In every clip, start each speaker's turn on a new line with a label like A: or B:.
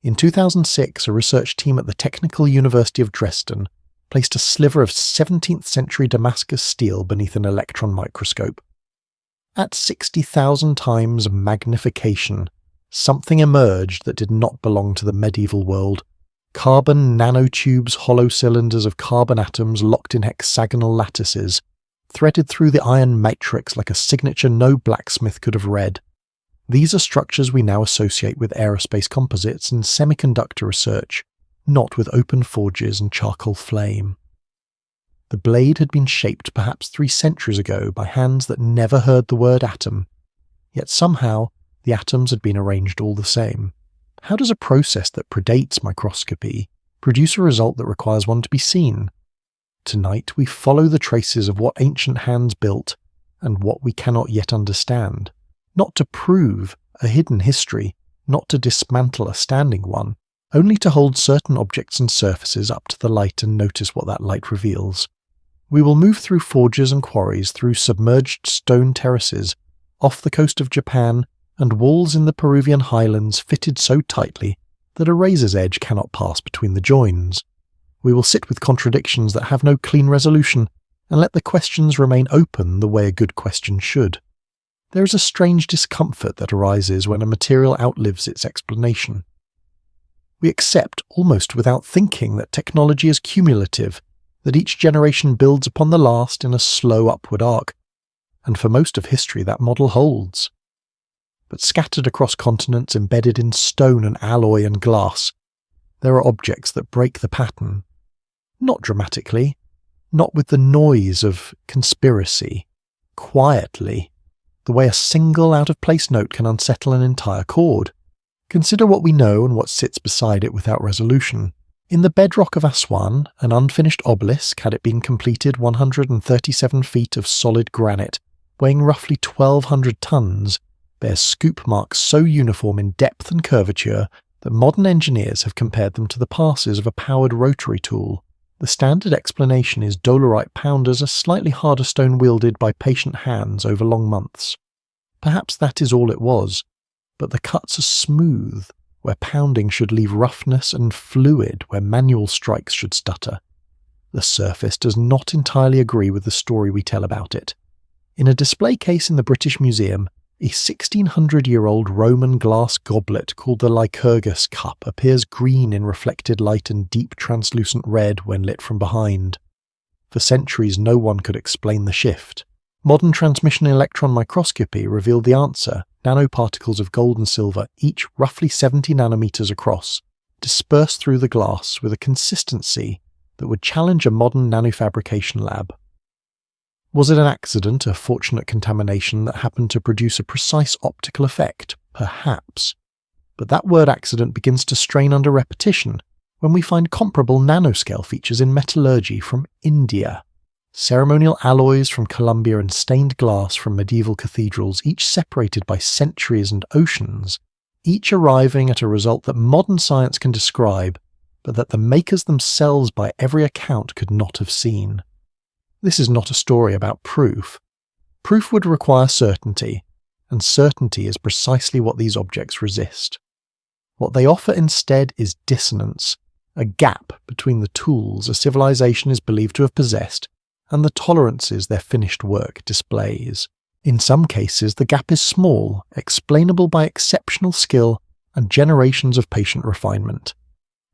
A: In 2006, a research team at the Technical University of Dresden placed a sliver of 17th century Damascus steel beneath an electron microscope. At 60,000 times magnification, something emerged that did not belong to the medieval world. Carbon nanotubes, hollow cylinders of carbon atoms locked in hexagonal lattices, threaded through the iron matrix like a signature no blacksmith could have read. These are structures we now associate with aerospace composites and semiconductor research, not with open forges and charcoal flame. The blade had been shaped perhaps 3 centuries ago by hands that never heard the word atom, yet somehow the atoms had been arranged all the same. How does a process that predates microscopy produce a result that requires one to be seen? Tonight we follow the traces of what ancient hands built and what we cannot yet understand, not to prove a hidden history, not to dismantle a standing one, only to hold certain objects and surfaces up to the light and notice what that light reveals. We will move through forges and quarries, through submerged stone terraces, off the coast of Japan, and walls in the Peruvian highlands fitted so tightly that a razor's edge cannot pass between the joins. We will sit with contradictions that have no clean resolution, and let the questions remain open the way a good question should. There is a strange discomfort that arises when a material outlives its explanation. We accept, almost without thinking, that technology is cumulative, that each generation builds upon the last in a slow upward arc, and for most of history that model holds. But scattered across continents, embedded in stone and alloy and glass, there are objects that break the pattern. Not dramatically, not with the noise of conspiracy, quietly, the way a single out-of-place note can unsettle an entire chord. Consider what we know and what sits beside it without resolution. In the bedrock of Aswan, an unfinished obelisk, had it been completed, 137 feet of solid granite, weighing roughly 1,200 tons, bears scoop marks so uniform in depth and curvature that modern engineers have compared them to the passes of a powered rotary tool. The standard explanation is dolerite pounders, a slightly harder stone wielded by patient hands over long months. Perhaps that is all it was, but the cuts are smooth, where pounding should leave roughness, and fluid, where manual strikes should stutter. The surface does not entirely agree with the story we tell about it. In a display case in the British Museum, a 1600-year-old Roman glass goblet called the Lycurgus cup appears green in reflected light and deep translucent red when lit from behind. For centuries no one could explain the shift. Modern transmission electron microscopy revealed the answer: nanoparticles of gold and silver, each roughly 70 nanometers across, dispersed through the glass with a consistency that would challenge a modern nanofabrication lab. Was it an accident, a fortunate contamination that happened to produce a precise optical effect? Perhaps. But that word accident begins to strain under repetition when we find comparable nanoscale features in metallurgy from India. Ceremonial alloys from Colombia and stained glass from medieval cathedrals, each separated by centuries and oceans, each arriving at a result that modern science can describe, but that the makers themselves by every account could not have seen. This is not a story about proof. Proof would require certainty, and certainty is precisely what these objects resist. What they offer instead is dissonance, a gap between the tools a civilization is believed to have possessed and the tolerances their finished work displays. In some cases, the gap is small, explainable by exceptional skill and generations of patient refinement.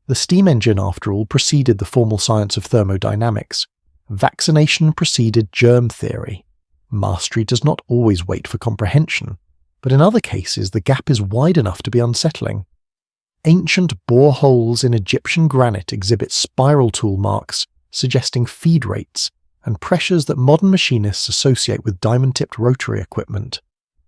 A: The steam engine, after all, preceded the formal science of thermodynamics. Vaccination preceded germ theory. Mastery does not always wait for comprehension, but in other cases the gap is wide enough to be unsettling. Ancient bore holes in Egyptian granite exhibit spiral tool marks, suggesting feed rates and pressures that modern machinists associate with diamond-tipped rotary equipment.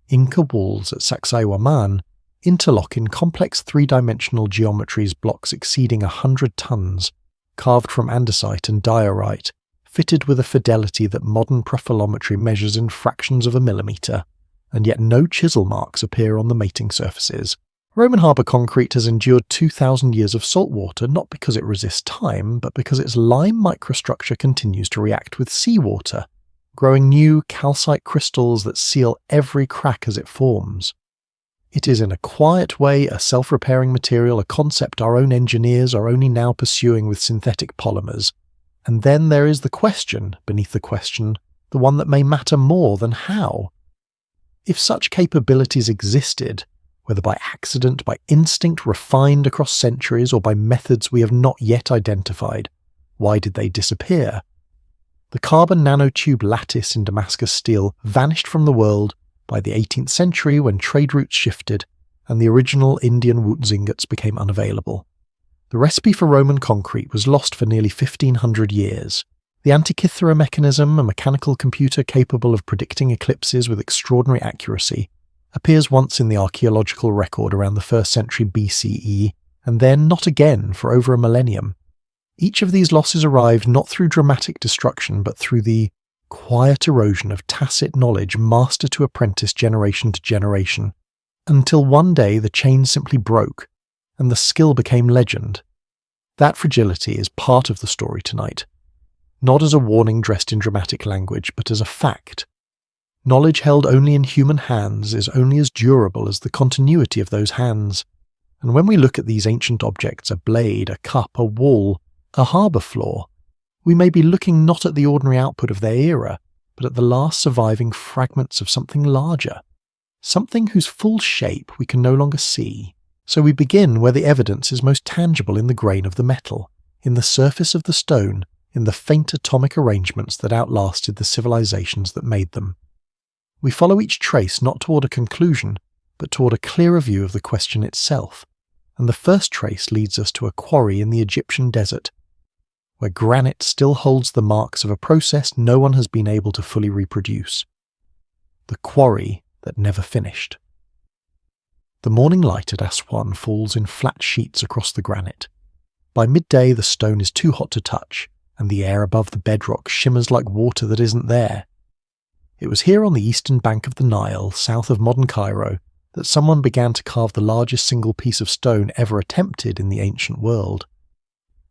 A: Inca walls at Sacsayhuaman interlock in complex three-dimensional geometries, blocks exceeding 100 tons, carved from andesite and diorite, fitted with a fidelity that modern profilometry measures in fractions of a millimetre, and yet no chisel marks appear on the mating surfaces. Roman harbour concrete has endured 2,000 years of salt water not because it resists time, but because its lime microstructure continues to react with seawater, growing new calcite crystals that seal every crack as it forms. It is in a quiet way a self-repairing material, a concept our own engineers are only now pursuing with synthetic polymers. And then there is the question beneath the question, the one that may matter more than how. If such capabilities existed, whether by accident, by instinct refined across centuries, or by methods we have not yet identified, why did they disappear? The carbon nanotube lattice in Damascus steel vanished from the world by the 18th century when trade routes shifted and the original Indian Wootz ingots became unavailable. The recipe for Roman concrete was lost for nearly 1500 years. The Antikythera mechanism, a mechanical computer capable of predicting eclipses with extraordinary accuracy, appears once in the archaeological record around the 1st century BCE, and then not again for over a millennium. Each of these losses arrived not through dramatic destruction, but through the quiet erosion of tacit knowledge master to apprentice generation to generation, until one day the chain simply broke, and the skill became legend. That fragility is part of the story tonight, not as a warning dressed in dramatic language, but as a fact. Knowledge held only in human hands is only as durable as the continuity of those hands, and when we look at these ancient objects, a blade, a cup, a wall, a harbour floor, we may be looking not at the ordinary output of their era, but at the last surviving fragments of something larger, something whose full shape we can no longer see. So we begin where the evidence is most tangible, in the grain of the metal, in the surface of the stone, in the faint atomic arrangements that outlasted the civilizations that made them. We follow each trace not toward a conclusion, but toward a clearer view of the question itself, and the first trace leads us to a quarry in the Egyptian desert, where granite still holds the marks of a process no one has been able to fully reproduce. The quarry that never finished. The morning light at Aswan falls in flat sheets across the granite. By midday the stone is too hot to touch, and the air above the bedrock shimmers like water that isn't there. It was here on the eastern bank of the Nile, south of modern Cairo, that someone began to carve the largest single piece of stone ever attempted in the ancient world.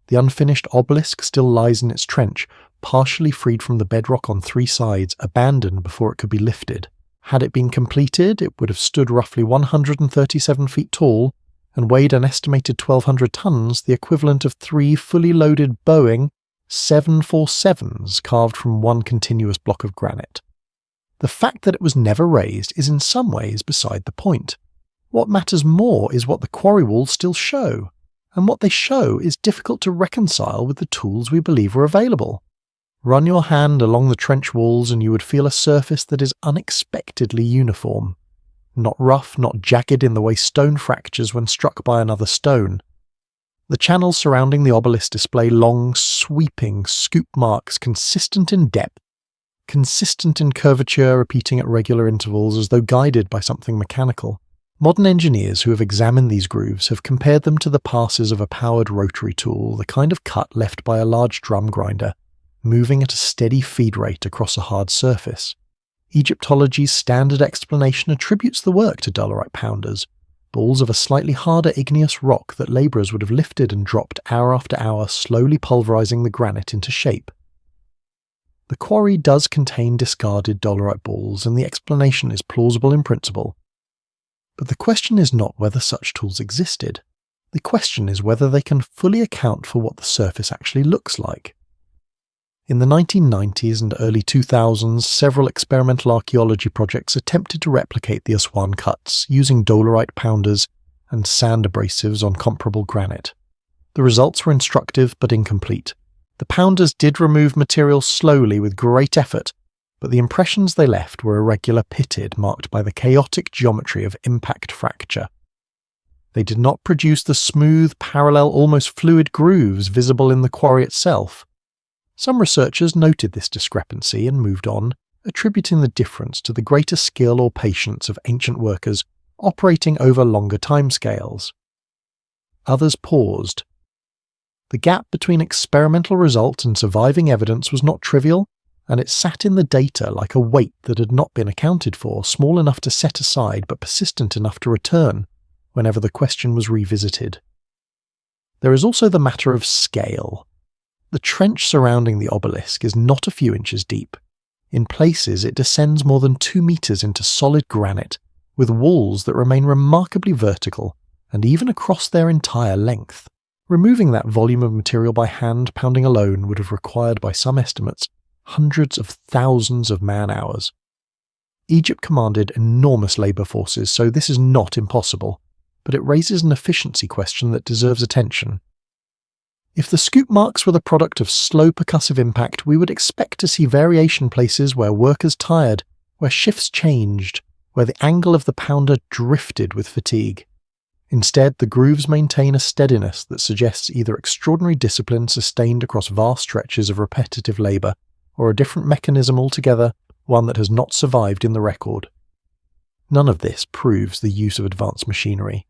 A: The unfinished obelisk still lies in its trench, partially freed from the bedrock on 3 sides, abandoned before it could be lifted. Had it been completed, it would have stood roughly 137 feet tall and weighed an estimated 1,200 tons, the equivalent of 3 fully loaded Boeing 747s carved from one continuous block of granite. The fact that it was never raised is in some ways beside the point. What matters more is what the quarry walls still show, and what they show is difficult to reconcile with the tools we believe were available. Run your hand along the trench walls and you would feel a surface that is unexpectedly uniform. Not rough, not jagged in the way stone fractures when struck by another stone. The channels surrounding the obelisk display long, sweeping scoop marks consistent in depth, consistent in curvature, repeating at regular intervals as though guided by something mechanical. Modern engineers who have examined these grooves have compared them to the passes of a powered rotary tool, the kind of cut left by a large drum grinder, moving at a steady feed rate across a hard surface. Egyptology's standard explanation attributes the work to dolerite pounders, balls of a slightly harder igneous rock that labourers would have lifted and dropped hour after hour, slowly pulverising the granite into shape. The quarry does contain discarded dolerite balls, and the explanation is plausible in principle. But the question is not whether such tools existed. The question is whether they can fully account for what the surface actually looks like. In the 1990s and early 2000s, several experimental archaeology projects attempted to replicate the Aswan cuts using dolerite pounders and sand abrasives on comparable granite. The results were instructive but incomplete. The pounders did remove material slowly with great effort, but the impressions they left were irregular pitted, marked by the chaotic geometry of impact fracture. They did not produce the smooth, parallel, almost fluid grooves visible in the quarry itself. Some researchers noted this discrepancy and moved on, attributing the difference to the greater skill or patience of ancient workers operating over longer timescales. Others paused. The gap between experimental results and surviving evidence was not trivial, and it sat in the data like a weight that had not been accounted for, small enough to set aside but persistent enough to return whenever the question was revisited. There is also the matter of scale. The trench surrounding the obelisk is not a few inches deep. In places it descends more than 2 meters into solid granite, with walls that remain remarkably vertical and even across their entire length. Removing that volume of material by hand pounding alone would have required, by some estimates, hundreds of thousands of man-hours. Egypt commanded enormous labour forces, so this is not impossible, but it raises an efficiency question that deserves attention. If the scoop marks were the product of slow percussive impact, we would expect to see variation places where workers tired, where shifts changed, where the angle of the pounder drifted with fatigue. Instead, the grooves maintain a steadiness that suggests either extraordinary discipline sustained across vast stretches of repetitive labour, or a different mechanism altogether, one that has not survived in the record. None of this proves the use of advanced machinery.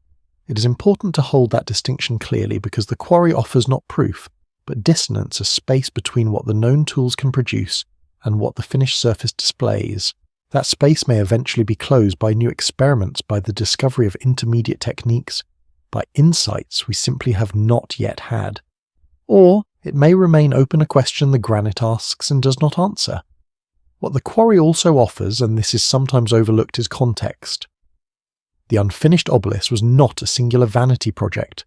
A: It is important to hold that distinction clearly because the quarry offers not proof, but dissonance, a space between what the known tools can produce and what the finished surface displays. That space may eventually be closed by new experiments, by the discovery of intermediate techniques, by insights we simply have not yet had. Or it may remain open, a question the granite asks and does not answer. What the quarry also offers, and this is sometimes overlooked, is context. The unfinished obelisk was not a singular vanity project.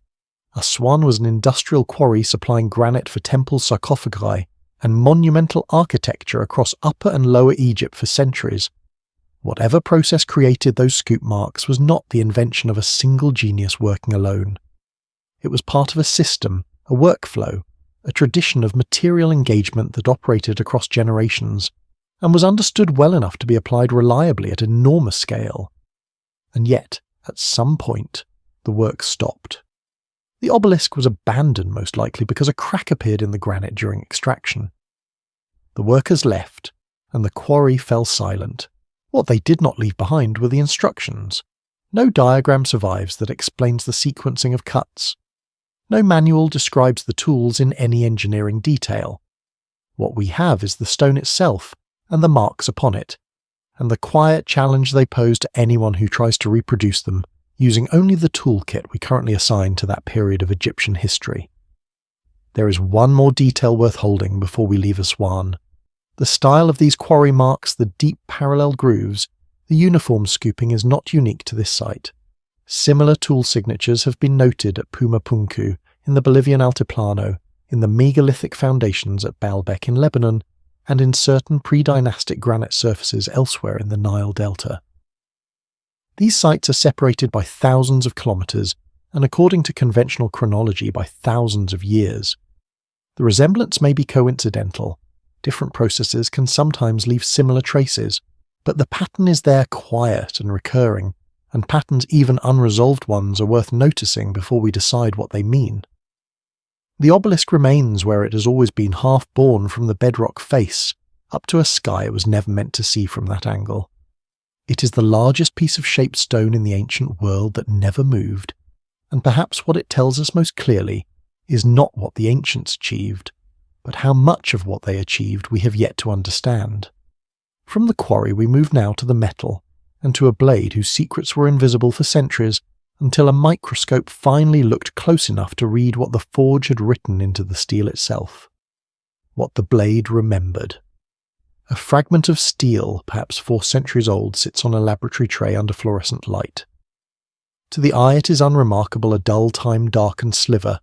A: Aswan was an industrial quarry supplying granite for temple sarcophagi and monumental architecture across Upper and Lower Egypt for centuries. Whatever process created those scoop marks was not the invention of a single genius working alone. It was part of a system, a workflow, a tradition of material engagement that operated across generations, and was understood well enough to be applied reliably at enormous scale. And yet, at some point, the work stopped. The obelisk was abandoned most likely because a crack appeared in the granite during extraction. The workers left, and the quarry fell silent. What they did not leave behind were the instructions. No diagram survives that explains the sequencing of cuts. No manual describes the tools in any engineering detail. What we have is the stone itself, and the marks upon it, and the quiet challenge they pose to anyone who tries to reproduce them, using only the toolkit we currently assign to that period of Egyptian history. There is one more detail worth holding before we leave Aswan. The style of these quarry marks, the deep parallel grooves, the uniform scooping is not unique to this site. Similar tool signatures have been noted at Pumapunku, in the Bolivian Altiplano, in the megalithic foundations at Baalbek in Lebanon, and in certain pre-dynastic granite surfaces elsewhere in the Nile Delta. These sites are separated by thousands of kilometres, and according to conventional chronology by thousands of years. The resemblance may be coincidental. Different processes can sometimes leave similar traces, but the pattern is there, quiet and recurring, and patterns, even unresolved ones, are worth noticing before we decide what they mean. The obelisk remains where it has always been, half-born from the bedrock face, up to a sky it was never meant to see from that angle. It is the largest piece of shaped stone in the ancient world that never moved, and perhaps what it tells us most clearly is not what the ancients achieved, but how much of what they achieved we have yet to understand. From the quarry we move now to the metal, and to a blade whose secrets were invisible for centuries, until a microscope finally looked close enough to read what the forge had written into the steel itself. What the blade remembered. A fragment of steel, perhaps 4 centuries old, sits on a laboratory tray under fluorescent light. To the eye it is unremarkable, a dull time-darkened sliver,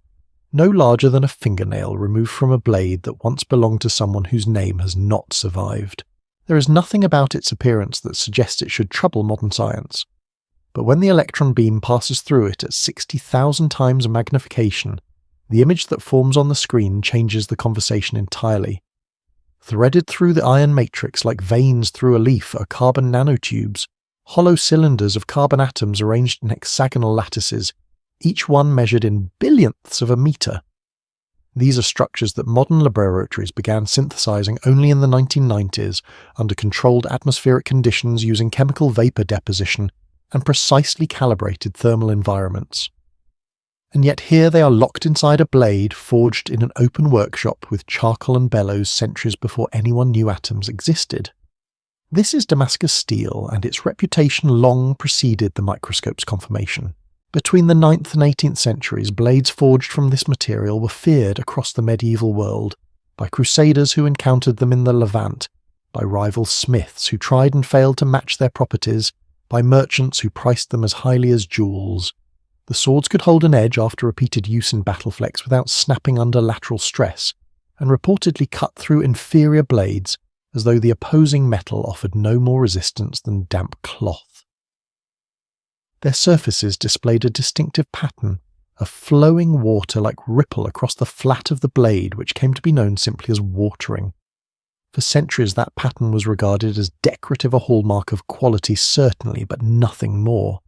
A: no larger than a fingernail removed from a blade that once belonged to someone whose name has not survived. There is nothing about its appearance that suggests it should trouble modern science. But when the electron beam passes through it at 60,000 times magnification, the image that forms on the screen changes the conversation entirely. Threaded through the iron matrix like veins through a leaf are carbon nanotubes, hollow cylinders of carbon atoms arranged in hexagonal lattices, each one measured in billionths of a meter. These are structures that modern laboratories began synthesizing only in the 1990s under controlled atmospheric conditions using chemical vapor deposition and precisely calibrated thermal environments. And yet here they are locked inside a blade forged in an open workshop with charcoal and bellows centuries before anyone knew atoms existed. This is Damascus steel, and its reputation long preceded the microscope's confirmation. Between the 9th and 18th centuries, blades forged from this material were feared across the medieval world, by crusaders who encountered them in the Levant, by rival smiths who tried and failed to match their properties, by merchants who priced them as highly as jewels. The swords could hold an edge after repeated use in battleflex without snapping under lateral stress, and reportedly cut through inferior blades as though the opposing metal offered no more resistance than damp cloth. Their surfaces displayed a distinctive pattern, a flowing water-like ripple across the flat of the blade which came to be known simply as watering. For centuries that pattern was regarded as decorative, a hallmark of quality certainly, but nothing more.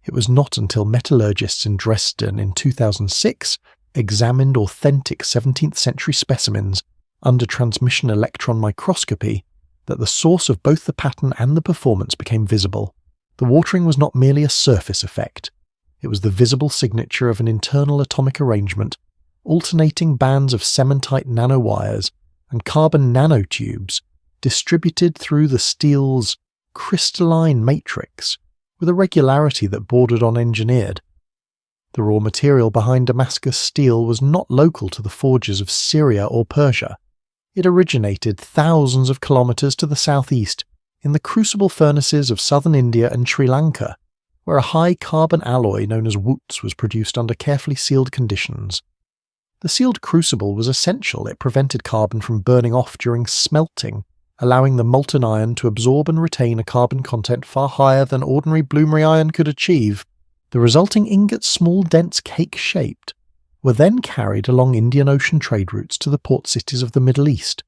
A: It was not until metallurgists in Dresden in 2006 examined authentic 17th century specimens under transmission electron microscopy that the source of both the pattern and the performance became visible. The watering was not merely a surface effect. It was the visible signature of an internal atomic arrangement, alternating bands of cementite nanowires and carbon nanotubes distributed through the steel's crystalline matrix with a regularity that bordered on engineered. The raw material behind Damascus steel was not local to the forges of Syria or Persia. It originated thousands of kilometers to the southeast in the crucible furnaces of southern India and Sri Lanka, where a high carbon alloy known as woots was produced under carefully sealed conditions. The sealed crucible was essential. It prevented carbon from burning off during smelting, allowing the molten iron to absorb and retain a carbon content far higher than ordinary bloomery iron could achieve. The resulting ingots, small, dense, cake-shaped, were then carried along Indian Ocean trade routes to the port cities of the Middle East,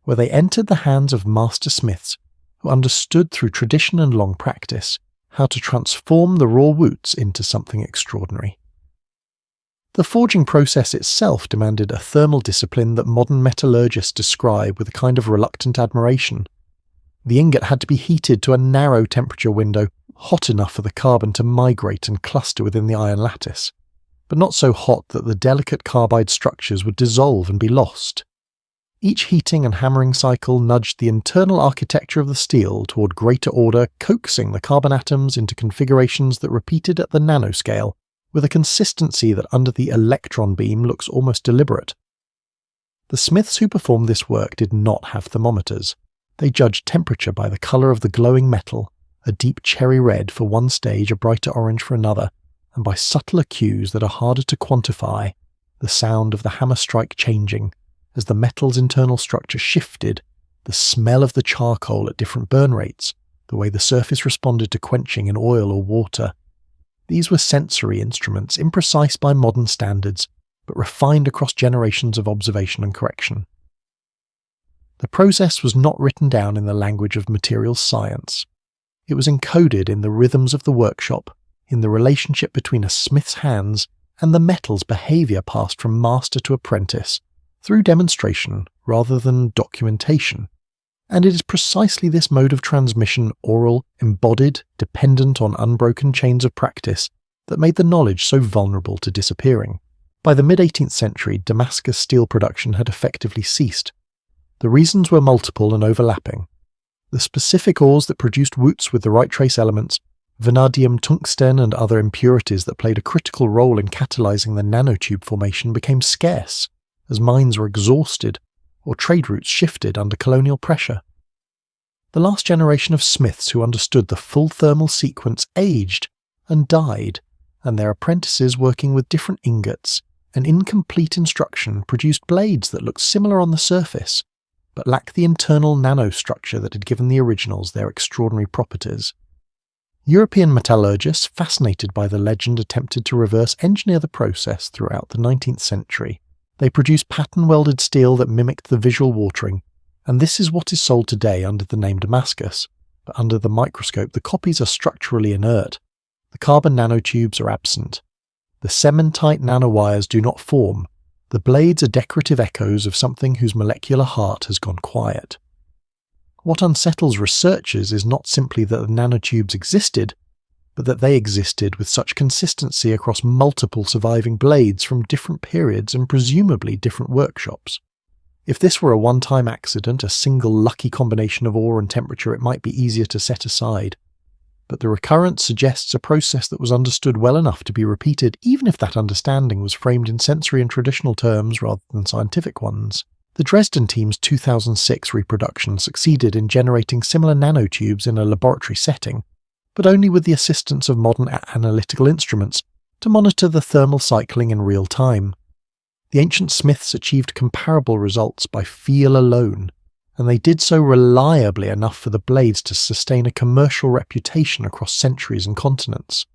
A: where they entered the hands of master smiths who understood through tradition and long practice how to transform the raw woots into something extraordinary. The forging process itself demanded a thermal discipline that modern metallurgists describe with a kind of reluctant admiration. The ingot had to be heated to a narrow temperature window, hot enough for the carbon to migrate and cluster within the iron lattice, but not so hot that the delicate carbide structures would dissolve and be lost. Each heating and hammering cycle nudged the internal architecture of the steel toward greater order, coaxing the carbon atoms into configurations that repeated at the nanoscale, with a consistency that under the electron beam looks almost deliberate. The smiths who performed this work did not have thermometers. They judged temperature by the colour of the glowing metal, a deep cherry red for one stage, a brighter orange for another, and by subtler cues that are harder to quantify, the sound of the hammer strike changing, as the metal's internal structure shifted, the smell of the charcoal at different burn rates, the way the surface responded to quenching in oil or water. These were sensory instruments, imprecise by modern standards, but refined across generations of observation and correction. The process was not written down in the language of materials science. It was encoded in the rhythms of the workshop, in the relationship between a smith's hands and the metal's behaviour passed from master to apprentice, through demonstration rather than documentation. And it is precisely this mode of transmission, oral, embodied, dependent on unbroken chains of practice, that made the knowledge so vulnerable to disappearing. By the mid-18th century, Damascus steel production had effectively ceased. The reasons were multiple and overlapping. The specific ores that produced woots with the right trace elements, vanadium, tungsten and other impurities that played a critical role in catalyzing the nanotube formation, became scarce, as mines were exhausted or trade routes shifted under colonial pressure. The last generation of smiths who understood the full thermal sequence aged and died, and their apprentices working with different ingots and incomplete instruction produced blades that looked similar on the surface, but lacked the internal nanostructure that had given the originals their extraordinary properties. European metallurgists, fascinated by the legend, attempted to reverse engineer the process throughout the 19th century. They produced pattern-welded steel that mimicked the visual watering, and this is what is sold today under the name Damascus, but under the microscope the copies are structurally inert. The carbon nanotubes are absent. The cementite nanowires do not form. The blades are decorative echoes of something whose molecular heart has gone quiet. What unsettles researchers is not simply that the nanotubes existed, but that they existed with such consistency across multiple surviving blades from different periods and presumably different workshops. If this were a one-time accident, a single lucky combination of ore and temperature, it might be easier to set aside. But the recurrence suggests a process that was understood well enough to be repeated, even if that understanding was framed in sensory and traditional terms rather than scientific ones. The Dresden team's 2006 reproduction succeeded in generating similar nanotubes in a laboratory setting, but only with the assistance of modern analytical instruments to monitor the thermal cycling in real time. The ancient smiths achieved comparable results by feel alone, and they did so reliably enough for the blades to sustain a commercial reputation across centuries and continents.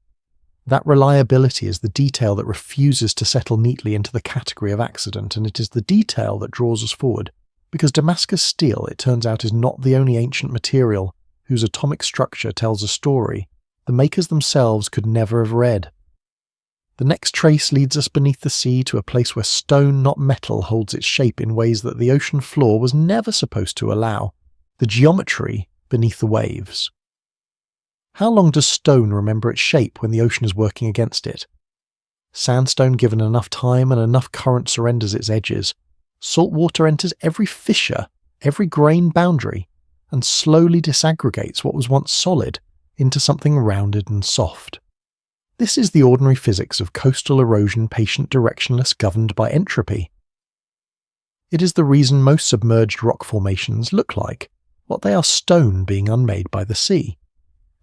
A: That reliability is the detail that refuses to settle neatly into the category of accident, and it is the detail that draws us forward, because Damascus steel, it turns out, is not the only ancient material whose atomic structure tells a story the makers themselves could never have read. The next trace leads us beneath the sea to a place where stone, not metal, holds its shape in ways that the ocean floor was never supposed to allow, the geometry beneath the waves. How long does stone remember its shape when the ocean is working against it? Sandstone, given enough time and enough current, surrenders its edges. Salt water enters every fissure, every grain boundary, and slowly disaggregates what was once solid into something rounded and soft. This is the ordinary physics of coastal erosion, patient, directionless, governed by entropy. It is the reason most submerged rock formations look like what they are: stone being unmade by the sea.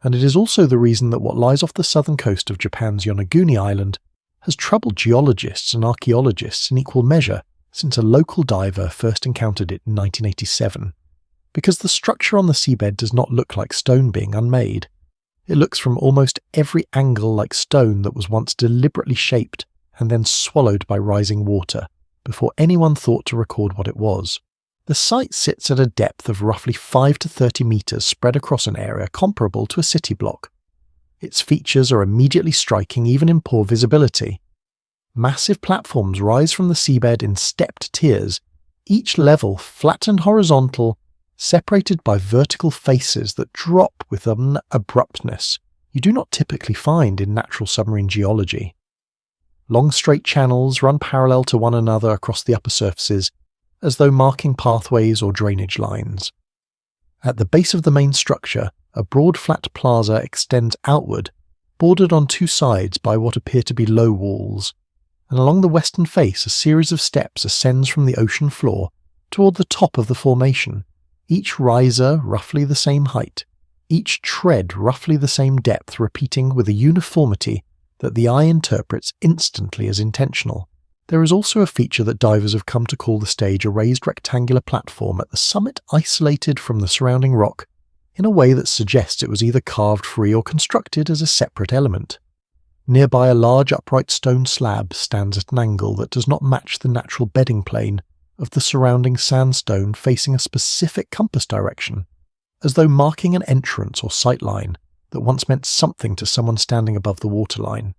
A: And it is also the reason that what lies off the southern coast of Japan's Yonaguni Island has troubled geologists and archaeologists in equal measure since a local diver first encountered it in 1987. Because the structure on the seabed does not look like stone being unmade. It looks from almost every angle like stone that was once deliberately shaped and then swallowed by rising water, before anyone thought to record what it was. The site sits at a depth of roughly 5 to 30 metres spread across an area comparable to a city block. Its features are immediately striking even in poor visibility. Massive platforms rise from the seabed in stepped tiers, each level flat and horizontal, separated by vertical faces that drop with an abruptness you do not typically find in natural submarine geology. Long straight channels run parallel to one another across the upper surfaces, as though marking pathways or drainage lines. At the base of the main structure, a broad flat plaza extends outward, bordered on two sides by what appear to be low walls, and along the western face a series of steps ascends from the ocean floor toward the top of the formation, each riser roughly the same height, each tread roughly the same depth, repeating with a uniformity that the eye interprets instantly as intentional. There is also a feature that divers have come to call the stage a raised rectangular platform at the summit, isolated from the surrounding rock in a way that suggests it was either carved free or constructed as a separate element. Nearby, a large upright stone slab stands at an angle that does not match the natural bedding plane of the surrounding sandstone, facing a specific compass direction, as though marking an entrance or sight line that once meant something to someone standing above the waterline.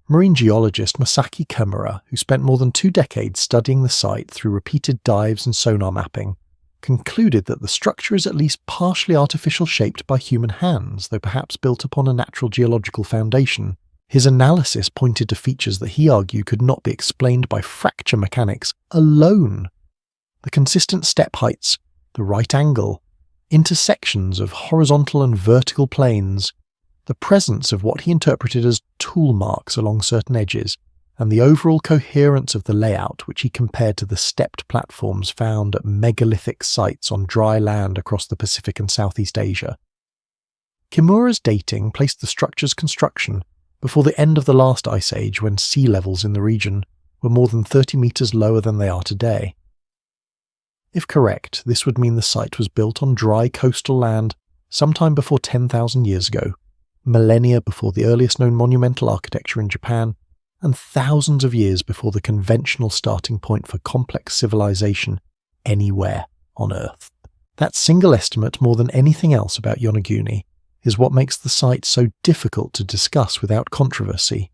A: Marine geologist Masaki Kimura, who spent more than 2 decades studying the site through repeated dives and sonar mapping, concluded that the structure is at least partially artificial, shaped by human hands, though perhaps built upon a natural geological foundation. His analysis pointed to features that he argued could not be explained by fracture mechanics alone. The consistent step heights, the right angle, intersections of horizontal and vertical planes, the presence of what he interpreted as tool marks along certain edges, and the overall coherence of the layout, which he compared to the stepped platforms found at megalithic sites on dry land across the Pacific and Southeast Asia. Kimura's dating placed the structure's construction before the end of the last ice age, when sea levels in the region were more than 30 metres lower than they are today. If correct, this would mean the site was built on dry coastal land sometime before 10,000 years ago, millennia before the earliest known monumental architecture in Japan, and thousands of years before the conventional starting point for complex civilization anywhere on Earth. That single estimate, more than anything else about Yonaguni, is what makes the site so difficult to discuss without controversy.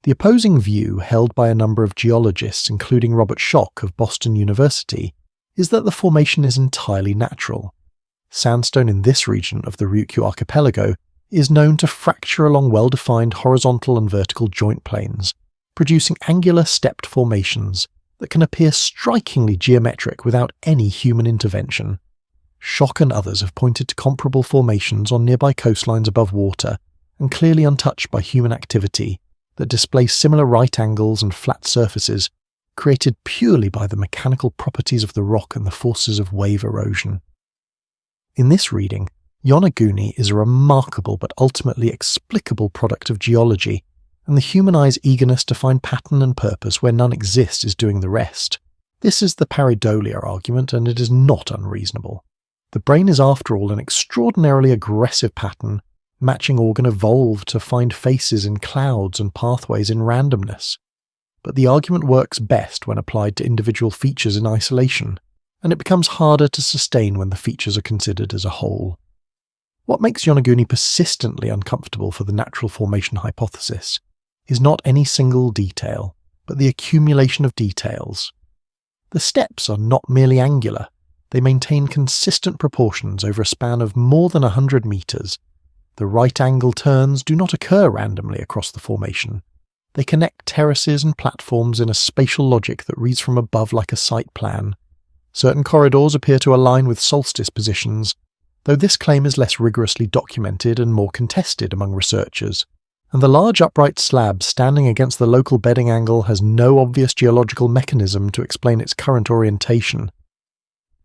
A: The opposing view, held by a number of geologists, including Robert Schoch of Boston University, is that the formation is entirely natural. Sandstone in this region of the Ryukyu archipelago is known to fracture along well-defined horizontal and vertical joint planes, producing angular stepped formations that can appear strikingly geometric without any human intervention. Schoch and others have pointed to comparable formations on nearby coastlines above water and clearly untouched by human activity that display similar right angles and flat surfaces created purely by the mechanical properties of the rock and the forces of wave erosion. In this reading, Yonaguni is a remarkable but ultimately explicable product of geology, and the human eye's eagerness to find pattern and purpose where none exists is doing the rest. This is the pareidolia argument, and it is not unreasonable. The brain is after all an extraordinarily aggressive pattern. Matching organ evolved to find faces in clouds and pathways in randomness. But the argument works best when applied to individual features in isolation, and it becomes harder to sustain when the features are considered as a whole. What makes Yonaguni persistently uncomfortable for the natural formation hypothesis is not any single detail, but the accumulation of details. The steps are not merely angular, they maintain consistent proportions over a span of more than 100 meters. The right-angle turns do not occur randomly across the formation. They connect terraces and platforms in a spatial logic that reads from above like a site plan. Certain corridors appear to align with solstice positions, though this claim is less rigorously documented and more contested among researchers. And the large upright slab standing against the local bedding angle has no obvious geological mechanism to explain its current orientation.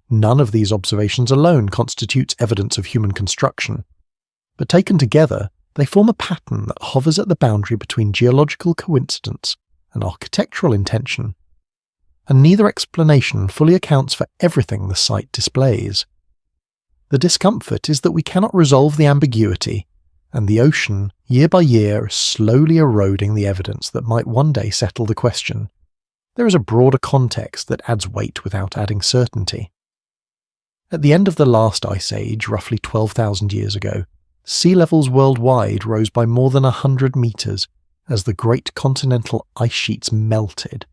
A: None of these observations alone constitutes evidence of human construction, but taken together, they form a pattern that hovers at the boundary between geological coincidence and architectural intention. And neither explanation fully accounts for everything the site displays. The discomfort is that we cannot resolve the ambiguity, and the ocean, year by year, is slowly eroding the evidence that might one day settle the question. There is a broader context that adds weight without adding certainty. At the end of the last ice age, roughly 12,000 years ago, sea levels worldwide rose by more than 100 meters as the great continental ice sheets melted.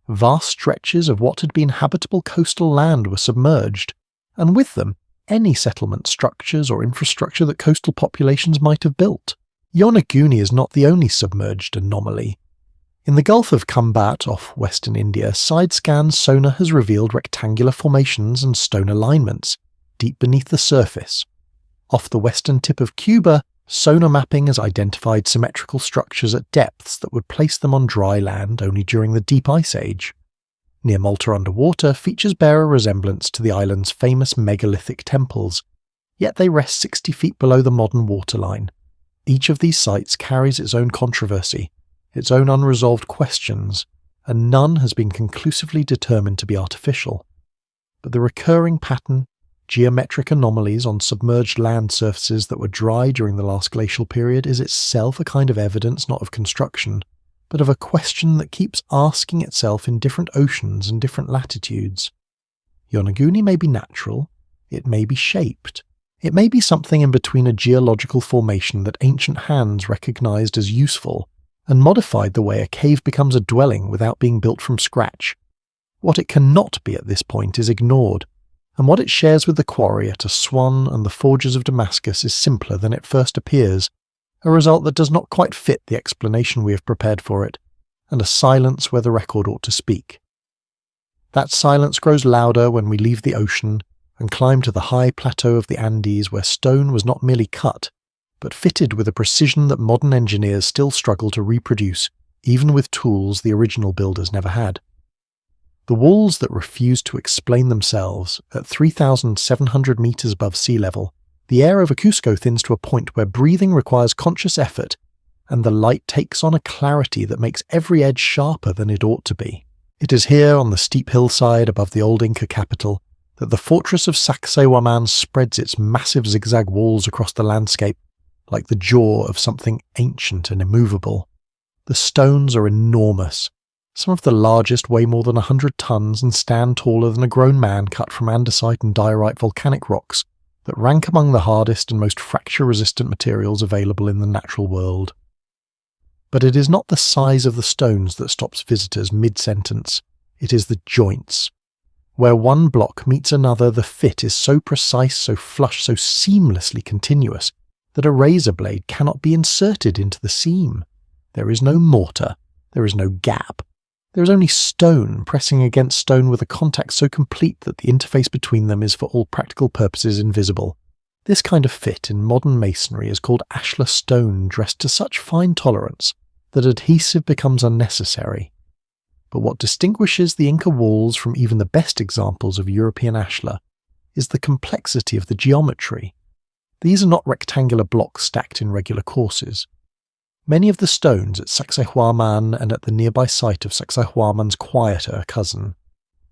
A: Vast stretches of what had been habitable coastal land were submerged, and with them, any settlement structures or infrastructure that coastal populations might have built. Yonaguni is not the only submerged anomaly. In the Gulf of Khambhat off western India, side-scan sonar has revealed rectangular formations and stone alignments deep beneath the surface. Off the western tip of Cuba, sonar mapping has identified symmetrical structures at depths that would place them on dry land only during the Deep Ice Age. Near Malta underwater, features bear a resemblance to the island's famous megalithic temples, yet they rest 60 feet below the modern waterline. Each of these sites carries its own controversy, its own unresolved questions, and none has been conclusively determined to be artificial. But the recurring pattern, geometric anomalies on submerged land surfaces that were dry during the last glacial period is itself a kind of evidence not of construction, but of a question that keeps asking itself in different oceans and different latitudes. Yonaguni may be natural, it may be shaped, it may be something in between a geological formation that ancient hands recognized as useful and modified the way a cave becomes a dwelling without being built from scratch. What it cannot be at this point is ignored, and what it shares with the quarry at Aswan and the forges of Damascus is simpler than it first appears, a result that does not quite fit the explanation we have prepared for it, and a silence where the record ought to speak. That silence grows louder when we leave the ocean and climb to the high plateau of the Andes where stone was not merely cut, but fitted with a precision that modern engineers still struggle to reproduce, even with tools the original builders never had. The walls that refuse to explain themselves, at 3,700 meters above sea level, the air over Cusco thins to a point where breathing requires conscious effort, and the light takes on a clarity that makes every edge sharper than it ought to be. It is here, on the steep hillside above the old Inca capital, that the fortress of Sacsayhuaman spreads its massive zigzag walls across the landscape, like the jaw of something ancient and immovable. The stones are enormous. Some of the largest weigh more than 100 tons and stand taller than a grown man cut from andesite and diorite volcanic rocks that rank among the hardest and most fracture-resistant materials available in the natural world. But it is not the size of the stones that stops visitors mid-sentence, it is the joints. Where one block meets another, the fit is so precise, so flush, so seamlessly continuous, that a razor blade cannot be inserted into the seam. There is no mortar, there is no gap. There is only stone pressing against stone with a contact so complete that the interface between them is for all practical purposes invisible. This kind of fit in modern masonry is called ashlar stone, dressed to such fine tolerance that adhesive becomes unnecessary. But what distinguishes the Inca walls from even the best examples of European ashlar is the complexity of the geometry. These are not rectangular blocks stacked in regular courses. Many of the stones at Sacsayhuaman and at the nearby site of Sacsayhuaman's quieter cousin,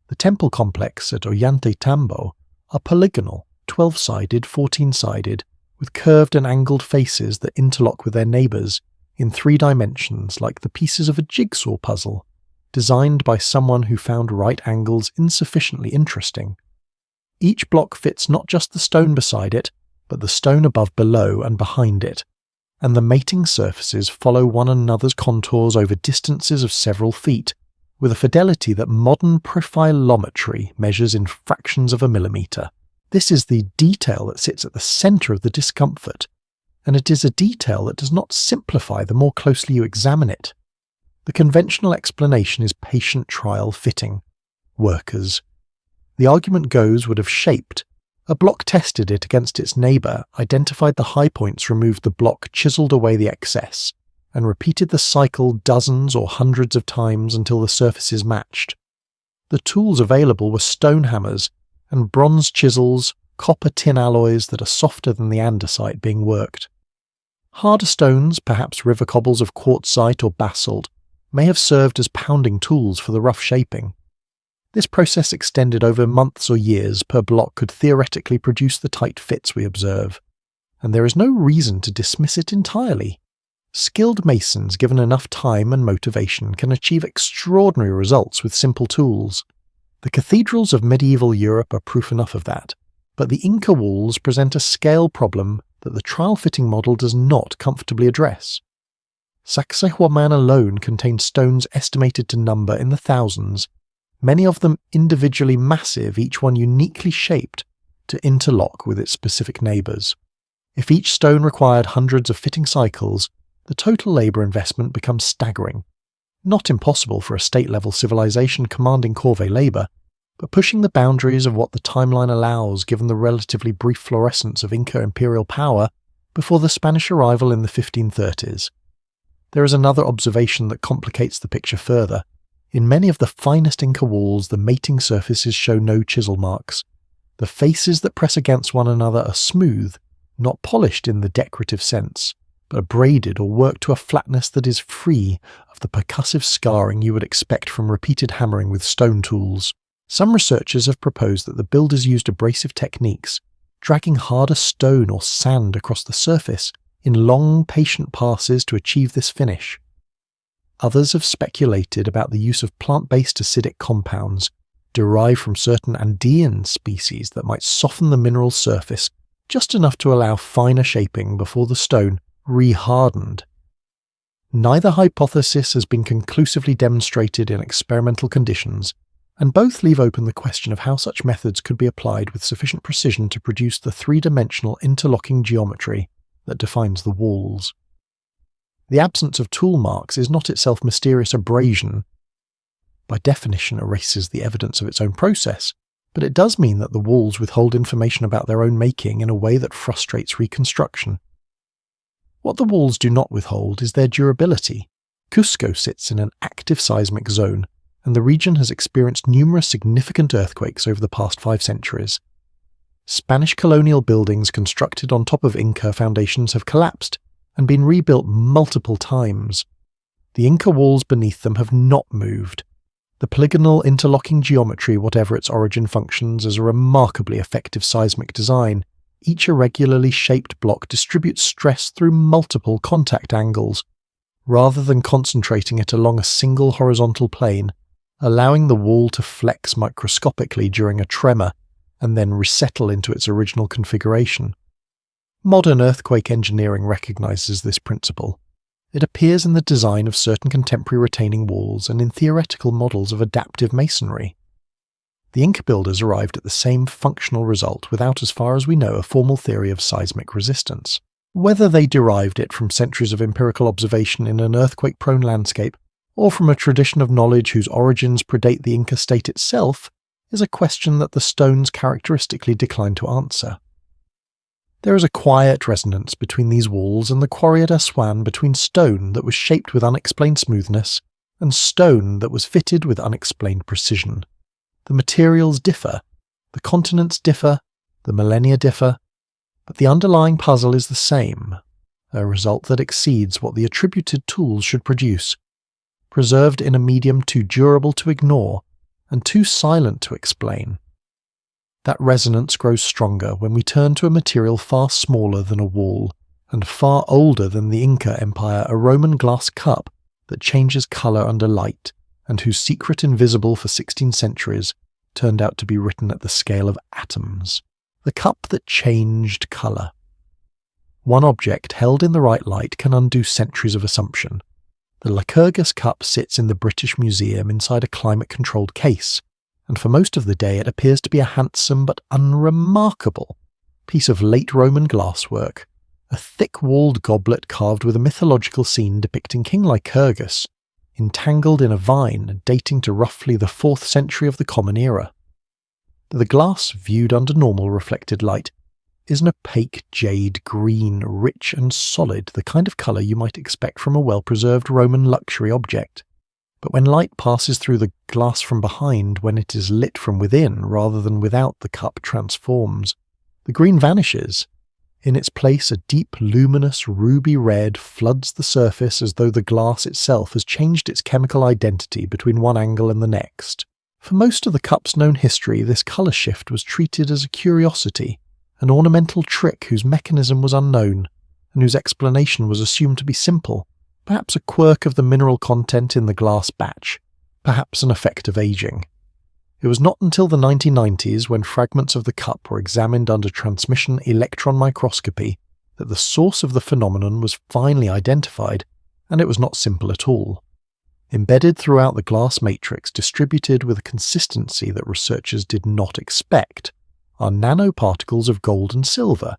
A: the temple complex at Ollantaytambo, are polygonal, 12-sided, 14-sided, with curved and angled faces that interlock with their neighbours in 3 dimensions like the pieces of a jigsaw puzzle, designed by someone who found right angles insufficiently interesting. Each block fits not just the stone beside it, but the stone above, below, and behind it, and the mating surfaces follow one another's contours over distances of several feet, with a fidelity that modern profilometry measures in fractions of a millimetre. This is the detail that sits at the centre of the discomfort, and it is a detail that does not simplify the more closely you examine it. The conventional explanation is patient trial fitting. Workers. The argument goes would have shaped. A block tested it against its neighbour, identified the high points, removed the block, chiselled away the excess, and repeated the cycle dozens or hundreds of times until the surfaces matched. The tools available were stone hammers and bronze chisels, copper-tin alloys that are softer than the andesite being worked. Harder stones, perhaps river cobbles of quartzite or basalt, may have served as pounding tools for the rough shaping. This process extended over months or years per block could theoretically produce the tight fits we observe, and there is no reason to dismiss it entirely. Skilled masons given enough time and motivation can achieve extraordinary results with simple tools. The cathedrals of medieval Europe are proof enough of that, but the Inca walls present a scale problem that the trial fitting model does not comfortably address. Sacsayhuaman alone contains stones estimated to number in the thousands, many of them individually massive, each one uniquely shaped to interlock with its specific neighbours. If each stone required hundreds of fitting cycles, the total labour investment becomes staggering. Not impossible for a state-level civilization commanding corvée labour, but pushing the boundaries of what the timeline allows given the relatively brief florescence of Inca imperial power before the Spanish arrival in the 1530s. There is another observation that complicates the picture further. In many of the finest Inca walls, the mating surfaces show no chisel marks. The faces that press against one another are smooth, not polished in the decorative sense, but braided or worked to a flatness that is free of the percussive scarring you would expect from repeated hammering with stone tools. Some researchers have proposed that the builders used abrasive techniques, dragging harder stone or sand across the surface in long, patient passes to achieve this finish. Others have speculated about the use of plant-based acidic compounds derived from certain Andean species that might soften the mineral surface just enough to allow finer shaping before the stone re-hardened. Neither hypothesis has been conclusively demonstrated in experimental conditions, and both leave open the question of how such methods could be applied with sufficient precision to produce the three-dimensional interlocking geometry that defines the walls. The absence of tool marks is not itself mysterious abrasion. By definition erases the evidence of its own process, but it does mean that the walls withhold information about their own making in a way that frustrates reconstruction. What the walls do not withhold is their durability. Cusco sits in an active seismic zone, and the region has experienced numerous significant earthquakes over the past 5 centuries. Spanish colonial buildings constructed on top of Inca foundations have collapsed and been rebuilt multiple times. The Inca walls beneath them have not moved. The polygonal interlocking geometry, whatever its origin, functions as a remarkably effective seismic design. Each irregularly shaped block distributes stress through multiple contact angles, rather than concentrating it along a single horizontal plane, allowing the wall to flex microscopically during a tremor and then resettle into its original configuration. Modern earthquake engineering recognizes this principle. It appears in the design of certain contemporary retaining walls and in theoretical models of adaptive masonry. The Inca builders arrived at the same functional result without, as far as we know, a formal theory of seismic resistance. Whether they derived it from centuries of empirical observation in an earthquake-prone landscape, or from a tradition of knowledge whose origins predate the Inca state itself, is a question that the stones characteristically decline to answer. There is a quiet resonance between these walls and the quarry at Aswan between stone that was shaped with unexplained smoothness and stone that was fitted with unexplained precision. The materials differ, the continents differ, the millennia differ, But the underlying puzzle is the same, a result that exceeds what the attributed tools should produce, preserved in a medium too durable to ignore and too silent to explain. That resonance grows stronger when we turn to a material far smaller than a wall and far older than the Inca Empire, a Roman glass cup that changes colour under light and whose secret invisible for 16 centuries turned out to be written at the scale of atoms. The cup that changed colour. One object held in the right light can undo centuries of assumption. The Lycurgus cup sits in the British Museum inside a climate-controlled case, and for most of the day it appears to be a handsome but unremarkable piece of late Roman glasswork, a thick-walled goblet carved with a mythological scene depicting King Lycurgus, entangled in a vine dating to roughly the 4th century of the Common Era. The glass, viewed under normal reflected light, is an opaque jade green, rich and solid, the kind of colour you might expect from a well-preserved Roman luxury object. But when light passes through the glass from behind, when it is lit from within rather than without, the cup transforms. The green vanishes. In its place, a deep, luminous ruby red floods the surface as though the glass itself has changed its chemical identity between one angle and the next. For most of the cup's known history, this colour shift was treated as a curiosity, an ornamental trick whose mechanism was unknown, and whose explanation was assumed to be simple, perhaps a quirk of the mineral content in the glass batch, perhaps an effect of aging. It was not until the 1990s, when fragments of the cup were examined under transmission electron microscopy, that the source of the phenomenon was finally identified, and it was not simple at all. Embedded throughout the glass matrix, distributed with a consistency that researchers did not expect, are nanoparticles of gold and silver.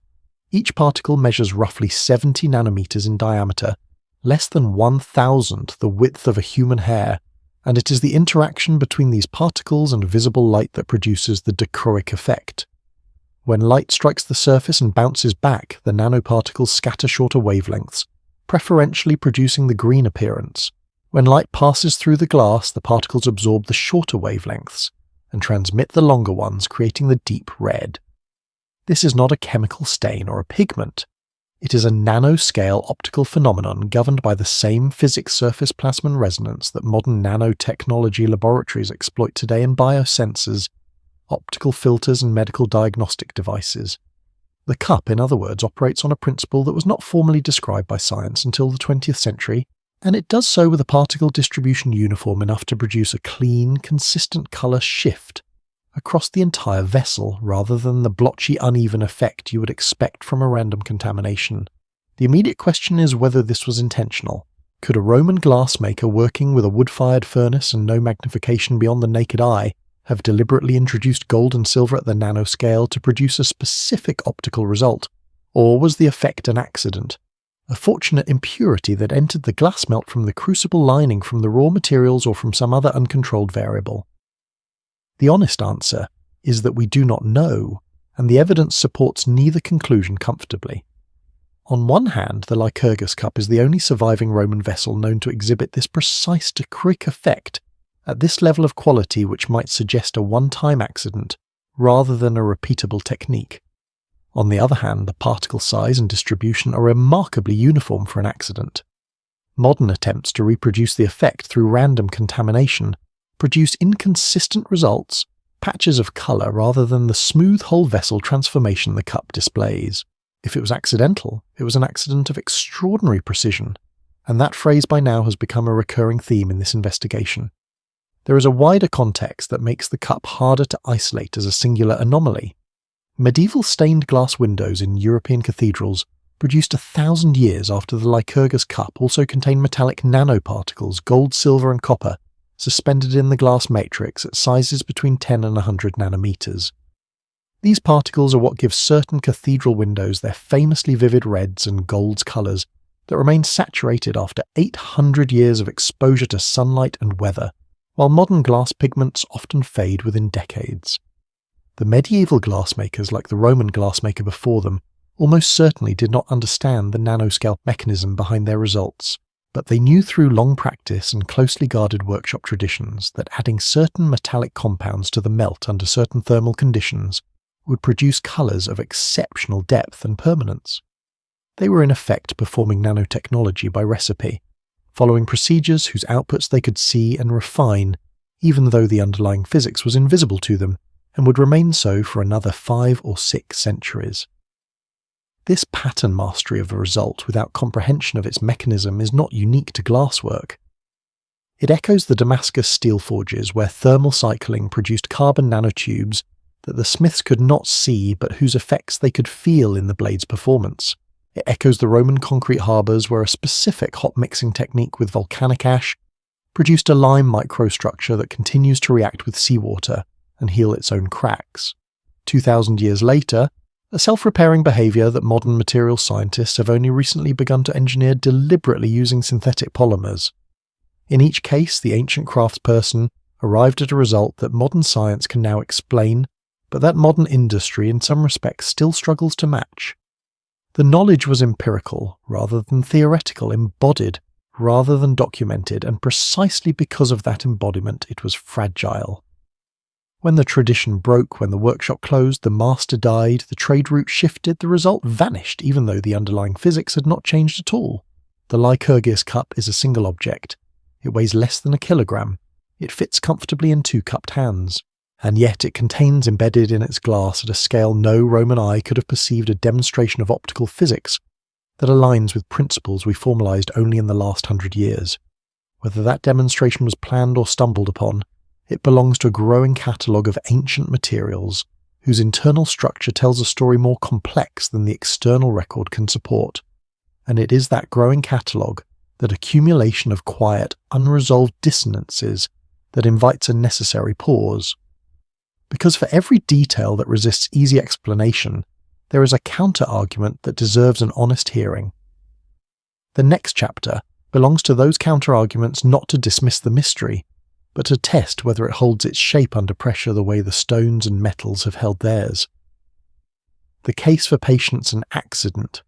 A: Each particle measures roughly 70 nanometers in diameter, less than 1,000th the width of a human hair, and it is the interaction between these particles and visible light that produces the dichroic effect. When light strikes the surface and bounces back, the nanoparticles scatter shorter wavelengths, preferentially producing the green appearance. When light passes through the glass, the particles absorb the shorter wavelengths and transmit the longer ones, creating the deep red. This is not a chemical stain or a pigment. It is a nanoscale optical phenomenon governed by the same physics surface plasmon resonance that modern nanotechnology laboratories exploit today in biosensors, optical filters and medical diagnostic devices. The cup, in other words, operates on a principle that was not formally described by science until the 20th century, and it does so with a particle distribution uniform enough to produce a clean, consistent colour shift across the entire vessel, rather than the blotchy, uneven effect you would expect from a random contamination. The immediate question is whether this was intentional. Could a Roman glassmaker working with a wood-fired furnace and no magnification beyond the naked eye have deliberately introduced gold and silver at the nanoscale to produce a specific optical result? Or was the effect an accident? A fortunate impurity that entered the glass melt from the crucible lining from the raw materials or from some other uncontrolled variable? The honest answer is that we do not know, and the evidence supports neither conclusion comfortably. On one hand, the Lycurgus cup is the only surviving Roman vessel known to exhibit this precise dichroic effect at this level of quality, which might suggest a one-time accident rather than a repeatable technique. On the other hand, the particle size and distribution are remarkably uniform for an accident. Modern attempts to reproduce the effect through random contamination produce inconsistent results, patches of colour rather than the smooth whole vessel transformation the cup displays. If it was accidental, it was an accident of extraordinary precision, and that phrase by now has become a recurring theme in this investigation. There is a wider context that makes the cup harder to isolate as a singular anomaly. Medieval stained glass windows in European cathedrals, produced 1,000 years after the Lycurgus cup, also contain metallic nanoparticles, gold, silver and copper, suspended in the glass matrix at sizes between 10 and 100 nanometers. These particles are what give certain cathedral windows their famously vivid reds and golds colours that remain saturated after 800 years of exposure to sunlight and weather, while modern glass pigments often fade within decades. The medieval glassmakers, like the Roman glassmaker before them, almost certainly did not understand the nanoscale mechanism behind their results. But they knew through long practice and closely guarded workshop traditions that adding certain metallic compounds to the melt under certain thermal conditions would produce colours of exceptional depth and permanence. They were in effect performing nanotechnology by recipe, following procedures whose outputs they could see and refine, even though the underlying physics was invisible to them, and would remain so for another 5 or 6 centuries. This pattern mastery of a result without comprehension of its mechanism is not unique to glasswork. It echoes the Damascus steel forges where thermal cycling produced carbon nanotubes that the smiths could not see but whose effects they could feel in the blade's performance. It echoes the Roman concrete harbours where a specific hot mixing technique with volcanic ash produced a lime microstructure that continues to react with seawater and heal its own cracks. 2,000 years later, a self-repairing behaviour that modern material scientists have only recently begun to engineer deliberately using synthetic polymers. In each case, the ancient craftsperson arrived at a result that modern science can now explain, but that modern industry in some respects still struggles to match. The knowledge was empirical rather than theoretical, embodied rather than documented, and precisely because of that embodiment it was fragile. When the tradition broke, when the workshop closed, the master died, the trade route shifted, the result vanished even though the underlying physics had not changed at all. The Lycurgus cup is a single object. It weighs less than a kilogram. It fits comfortably in 2 cupped hands. And yet it contains embedded in its glass at a scale no Roman eye could have perceived a demonstration of optical physics that aligns with principles we formalized only in the last 100 years. Whether that demonstration was planned or stumbled upon, it belongs to a growing catalogue of ancient materials whose internal structure tells a story more complex than the external record can support. And it is that growing catalogue, that accumulation of quiet, unresolved dissonances, that invites a necessary pause. Because for every detail that resists easy explanation, there is a counter-argument that deserves an honest hearing. The next chapter belongs to those counter-arguments not to dismiss the mystery, but to test whether it holds its shape under pressure the way the stones and metals have held theirs. The case for patience and accident.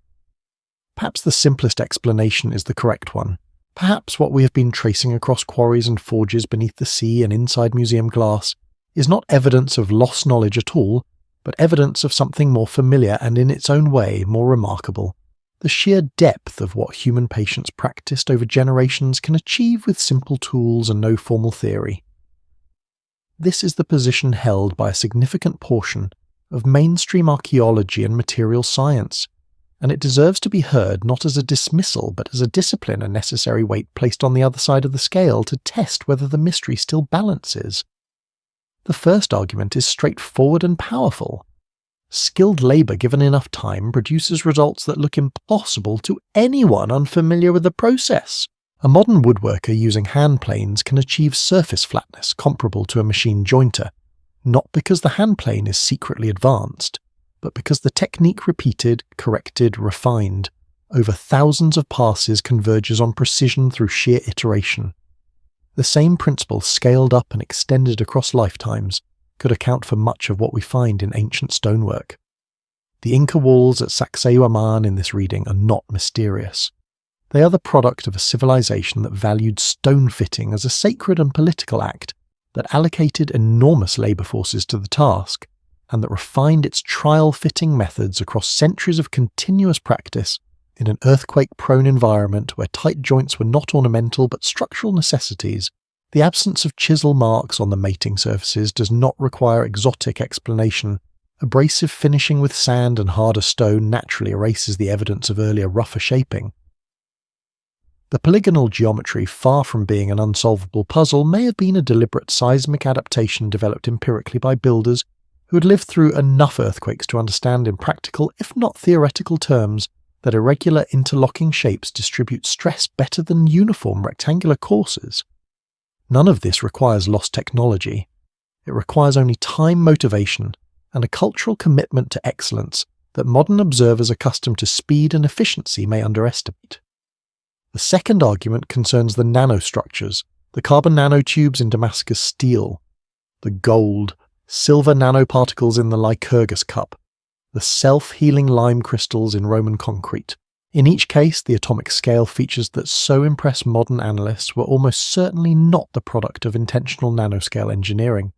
A: Perhaps the simplest explanation is the correct one. Perhaps what we have been tracing across quarries and forges beneath the sea and inside museum glass is not evidence of lost knowledge at all, but evidence of something more familiar and in its own way more remarkable. The sheer depth of what human patience practiced over generations can achieve with simple tools and no formal theory. This is the position held by a significant portion of mainstream archaeology and material science, and it deserves to be heard not as a dismissal but as a discipline and necessary weight placed on the other side of the scale to test whether the mystery still balances. The first argument is straightforward and powerful. Skilled labour given enough time produces results that look impossible to anyone unfamiliar with the process. A modern woodworker using hand planes can achieve surface flatness comparable to a machine jointer, not because the hand plane is secretly advanced, but because the technique repeated, corrected, refined, over thousands of passes converges on precision through sheer iteration. The same principle scaled up and extended across lifetimes could account for much of what we find in ancient stonework. The Inca walls at Sacsayhuaman in this reading are not mysterious. They are the product of a civilization that valued stone fitting as a sacred and political act, that allocated enormous labour forces to the task, and that refined its trial-fitting methods across centuries of continuous practice in an earthquake-prone environment where tight joints were not ornamental but structural necessities. The absence of chisel marks on the mating surfaces does not require exotic explanation. Abrasive finishing with sand and harder stone naturally erases the evidence of earlier rougher shaping. The polygonal geometry, far from being an unsolvable puzzle, may have been a deliberate seismic adaptation developed empirically by builders who had lived through enough earthquakes to understand in practical, if not theoretical terms, that irregular interlocking shapes distribute stress better than uniform rectangular courses. None of this requires lost technology. It requires only time, motivation, and a cultural commitment to excellence that modern observers accustomed to speed and efficiency may underestimate. The second argument concerns the nanostructures, the carbon nanotubes in Damascus steel, the gold, silver nanoparticles in the Lycurgus cup, the self-healing lime crystals in Roman concrete. In each case, the atomic scale features that so impress modern analysts were almost certainly not the product of intentional nanoscale engineering.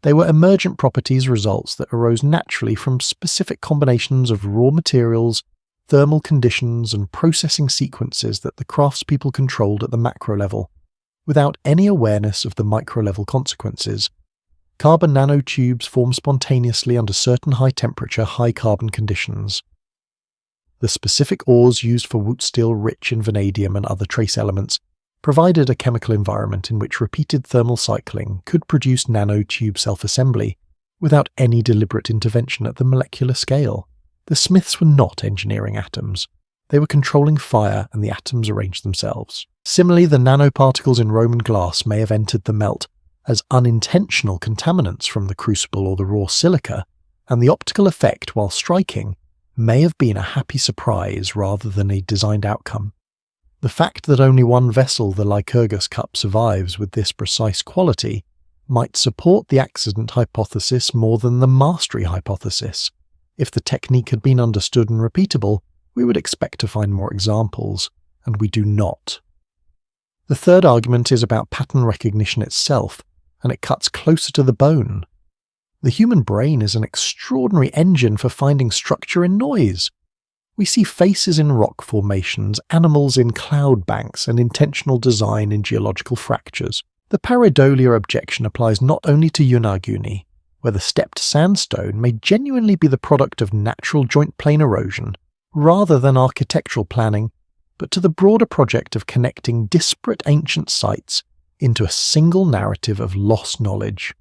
A: They were emergent properties results that arose naturally from specific combinations of raw materials, thermal conditions, and processing sequences that the craftspeople controlled at the macro level, without any awareness of the micro-level consequences. Carbon nanotubes form spontaneously under certain high-temperature, high-carbon conditions. The specific ores used for wootz steel rich in vanadium and other trace elements provided a chemical environment in which repeated thermal cycling could produce nanotube self-assembly without any deliberate intervention at the molecular scale. The Smiths were not engineering atoms. They were controlling fire, and the atoms arranged themselves. Similarly, the nanoparticles in Roman glass may have entered the melt as unintentional contaminants from the crucible or the raw silica, and the optical effect while striking may have been a happy surprise rather than a designed outcome. The fact that only one vessel, the Lycurgus cup, survives with this precise quality might support the accident hypothesis more than the mastery hypothesis. If the technique had been understood and repeatable, we would expect to find more examples, and we do not. The third argument is about pattern recognition itself, and it cuts closer to the bone. The human brain is an extraordinary engine for finding structure in noise. We see faces in rock formations, animals in cloud banks, and intentional design in geological fractures. The pareidolia objection applies not only to Yonaguni, where the stepped sandstone may genuinely be the product of natural joint plane erosion, rather than architectural planning, but to the broader project of connecting disparate ancient sites into a single narrative of lost knowledge.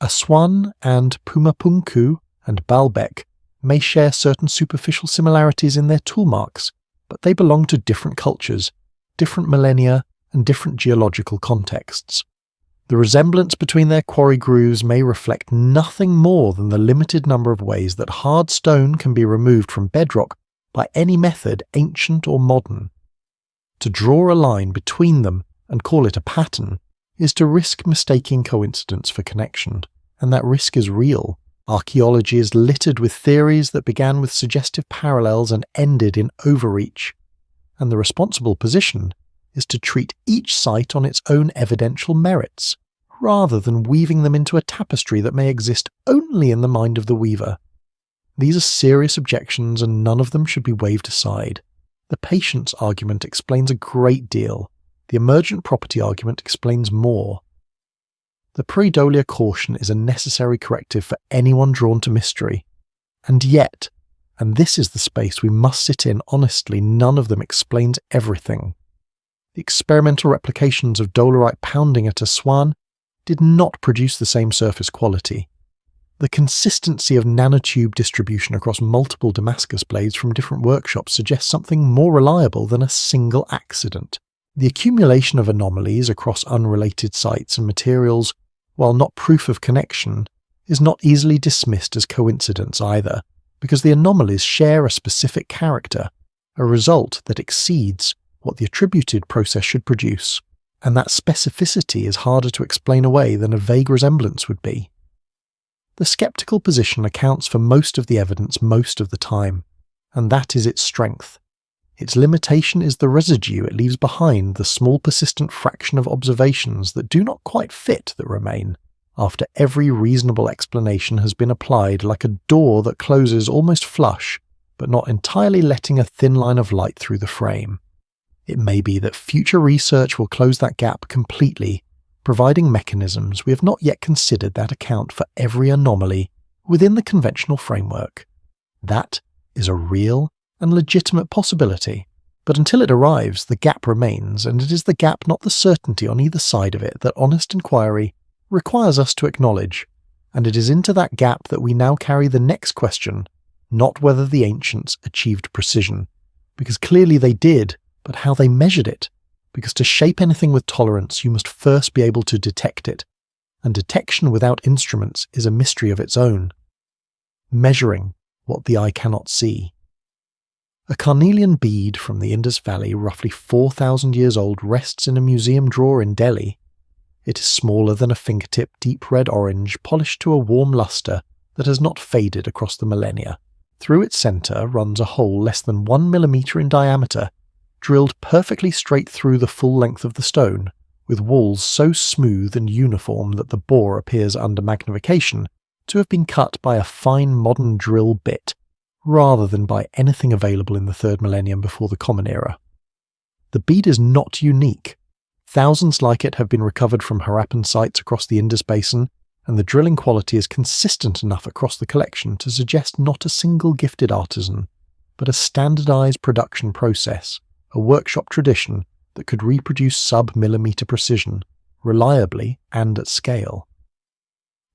A: Aswan and Pumapunku and Baalbek may share certain superficial similarities in their toolmarks, but they belong to different cultures, different millennia, and different geological contexts. The resemblance between their quarry grooves may reflect nothing more than the limited number of ways that hard stone can be removed from bedrock by any method, ancient or modern. To draw a line between them and call it a pattern is to risk mistaking coincidence for connection, and that risk is real. Archaeology is littered with theories that began with suggestive parallels and ended in overreach, and the responsible position is to treat each site on its own evidential merits, rather than weaving them into a tapestry that may exist only in the mind of the weaver. These are serious objections, and none of them should be waved aside. The patience argument explains a great deal. The emergent property argument explains more. The pareidolia caution is a necessary corrective for anyone drawn to mystery. And yet, and this is the space we must sit in honestly, none of them explains everything. The experimental replications of dolerite pounding at Aswan did not produce the same surface quality. The consistency of nanotube distribution across multiple Damascus blades from different workshops suggests something more reliable than a single accident. The accumulation of anomalies across unrelated sites and materials, while not proof of connection, is not easily dismissed as coincidence either, because the anomalies share a specific character, a result that exceeds what the attributed process should produce, and that specificity is harder to explain away than a vague resemblance would be. The skeptical position accounts for most of the evidence most of the time, and that is its strength. Its limitation is the residue it leaves behind, the small persistent fraction of observations that do not quite fit that remain, after every reasonable explanation has been applied, like a door that closes almost flush, but not entirely letting a thin line of light through the frame. It may be that future research will close that gap completely, providing mechanisms we have not yet considered that account for every anomaly within the conventional framework. That is a real and legitimate possibility, but until it arrives, the gap remains, and it is the gap, not the certainty on either side of it, that honest inquiry requires us to acknowledge, and it is into that gap that we now carry the next question, not whether the ancients achieved precision, because clearly they did, but how they measured it, because to shape anything with tolerance you must first be able to detect it, and detection without instruments is a mystery of its own. Measuring what the eye cannot see. A carnelian bead from the Indus Valley, roughly 4,000 years old, rests in a museum drawer in Delhi. It is smaller than a fingertip, deep red orange, polished to a warm luster that has not faded across the millennia. Through its centre runs a hole less than 1 millimetre in diameter, drilled perfectly straight through the full length of the stone, with walls so smooth and uniform that the bore appears under magnification to have been cut by a fine modern drill bit, rather than by anything available in the 3rd millennium before the Common Era. The bead is not unique. Thousands like it have been recovered from Harappan sites across the Indus Basin, and the drilling quality is consistent enough across the collection to suggest not a single gifted artisan, but a standardized production process, a workshop tradition that could reproduce sub-millimeter precision, reliably and at scale.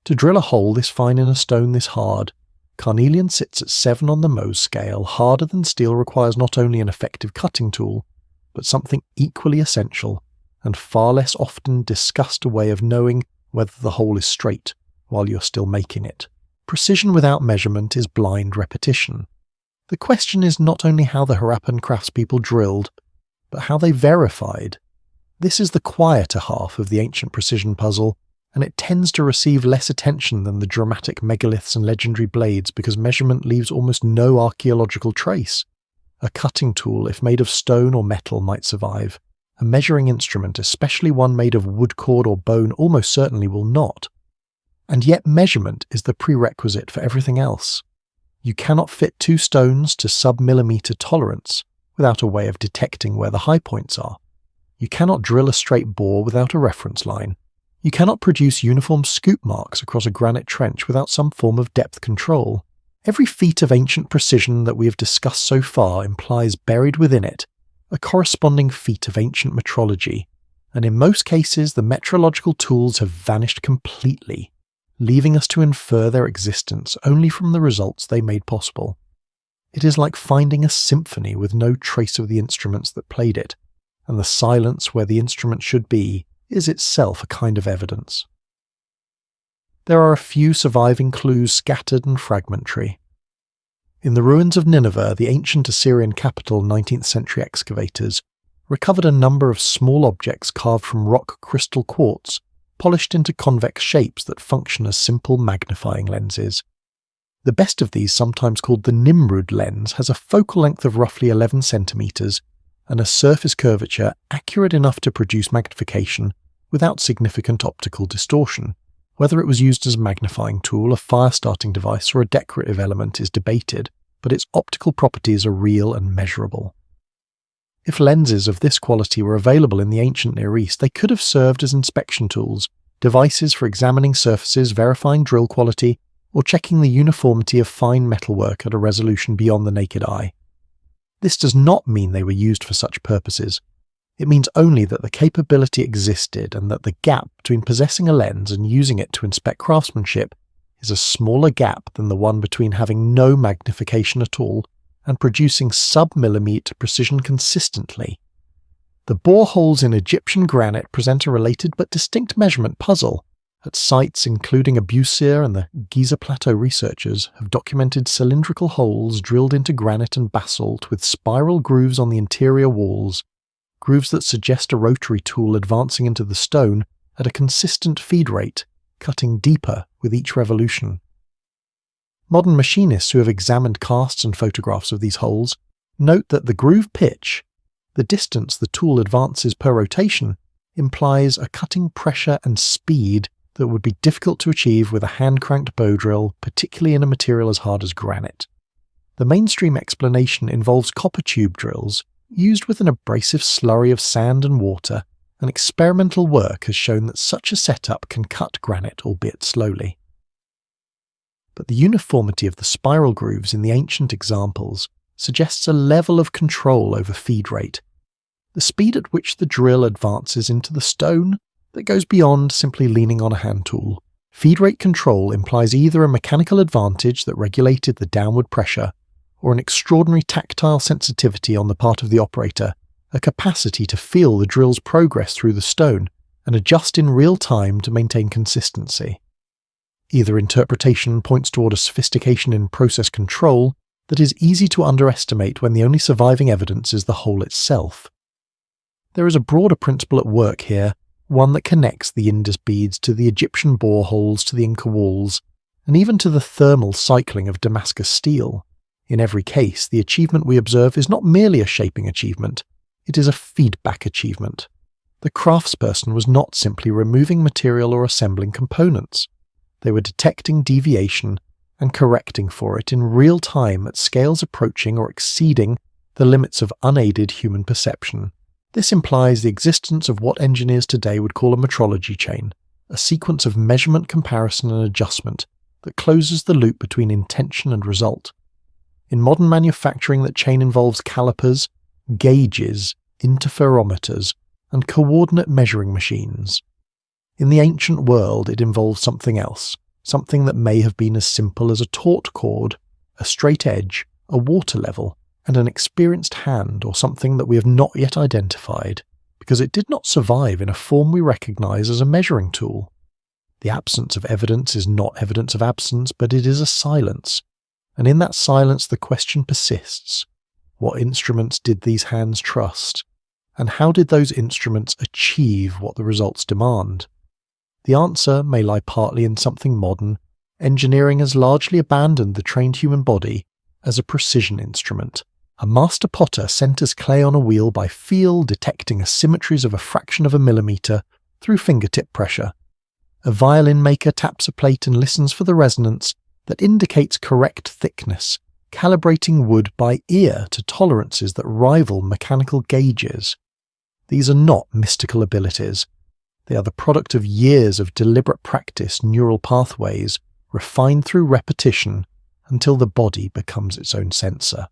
A: To drill a hole this fine in a stone this hard, carnelian sits at 7 on the Mohs scale. Harder than steel requires not only an effective cutting tool, but something equally essential and far less often discussed, a way of knowing whether the hole is straight while you're still making it. Precision without measurement is blind repetition. The question is not only how the Harappan craftspeople drilled, but how they verified. This is the quieter half of the ancient precision puzzle, and it tends to receive less attention than the dramatic megaliths and legendary blades because measurement leaves almost no archaeological trace. A cutting tool, if made of stone or metal, might survive. A measuring instrument, especially one made of wood cord or bone, almost certainly will not. And yet measurement is the prerequisite for everything else. You cannot fit 2 stones to sub-millimeter tolerance without a way of detecting where the high points are. You cannot drill a straight bore without a reference line. You cannot produce uniform scoop marks across a granite trench without some form of depth control. Every feat of ancient precision that we have discussed so far implies buried within it a corresponding feat of ancient metrology, and in most cases the metrological tools have vanished completely, leaving us to infer their existence only from the results they made possible. It is like finding a symphony with no trace of the instruments that played it, and the silence where the instrument should be is itself a kind of evidence. There are a few surviving clues scattered and fragmentary. In the ruins of Nineveh, the ancient Assyrian capital, 19th century excavators recovered a number of small objects carved from rock crystal quartz, polished into convex shapes that function as simple magnifying lenses. The best of these, sometimes called the Nimrud lens, has a focal length of roughly 11 centimeters and a surface curvature accurate enough to produce magnification without significant optical distortion. Whether it was used as a magnifying tool, a fire-starting device, or a decorative element is debated, but its optical properties are real and measurable. If lenses of this quality were available in the ancient Near East, they could have served as inspection tools, devices for examining surfaces, verifying drill quality, or checking the uniformity of fine metalwork at a resolution beyond the naked eye. This does not mean they were used for such purposes. It means only that the capability existed and that the gap between possessing a lens and using it to inspect craftsmanship is a smaller gap than the one between having no magnification at all and producing sub-millimeter precision consistently. The bore holes in Egyptian granite present a related but distinct measurement puzzle. At sites including Abusir and the Giza Plateau, researchers have documented cylindrical holes drilled into granite and basalt with spiral grooves on the interior walls, grooves that suggest a rotary tool advancing into the stone at a consistent feed rate, cutting deeper with each revolution. Modern machinists who have examined casts and photographs of these holes note that the groove pitch, the distance the tool advances per rotation, implies a cutting pressure and speed that would be difficult to achieve with a hand-cranked bow drill, particularly in a material as hard as granite. The mainstream explanation involves copper tube drills, used with an abrasive slurry of sand and water, and experimental work has shown that such a setup can cut granite, albeit slowly. But the uniformity of the spiral grooves in the ancient examples suggests a level of control over feed rate, the speed at which the drill advances into the stone that goes beyond simply leaning on a hand tool. Feed rate control implies either a mechanical advantage that regulated the downward pressure, or an extraordinary tactile sensitivity on the part of the operator, a capacity to feel the drill's progress through the stone and adjust in real time to maintain consistency. Either interpretation points toward a sophistication in process control that is easy to underestimate when the only surviving evidence is the hole itself. There is a broader principle at work here, one that connects the Indus beads to the Egyptian bore holes, to the Inca walls, and even to the thermal cycling of Damascus steel. In every case, the achievement we observe is not merely a shaping achievement, it is a feedback achievement. The craftsperson was not simply removing material or assembling components. They were detecting deviation and correcting for it in real time at scales approaching or exceeding the limits of unaided human perception. This implies the existence of what engineers today would call a metrology chain, a sequence of measurement, comparison, and adjustment that closes the loop between intention and result. In modern manufacturing, that chain involves calipers, gauges, interferometers, and coordinate measuring machines. In the ancient world, it involves something else, something that may have been as simple as a taut cord, a straight edge, a water level, and an experienced hand, or something that we have not yet identified, because it did not survive in a form we recognize as a measuring tool. The absence of evidence is not evidence of absence, but it is a silence. And in that silence the question persists. What instruments did these hands trust? And how did those instruments achieve what the results demand? The answer may lie partly in something modern. Engineering has largely abandoned the trained human body as a precision instrument. A master potter centers clay on a wheel by feel, detecting asymmetries of a fraction of a millimeter through fingertip pressure. A violin maker taps a plate and listens for the resonance that indicates correct thickness, calibrating wood by ear to tolerances that rival mechanical gauges. These are not mystical abilities. They are the product of years of deliberate practice, neural pathways, refined through repetition until the body becomes its own sensor.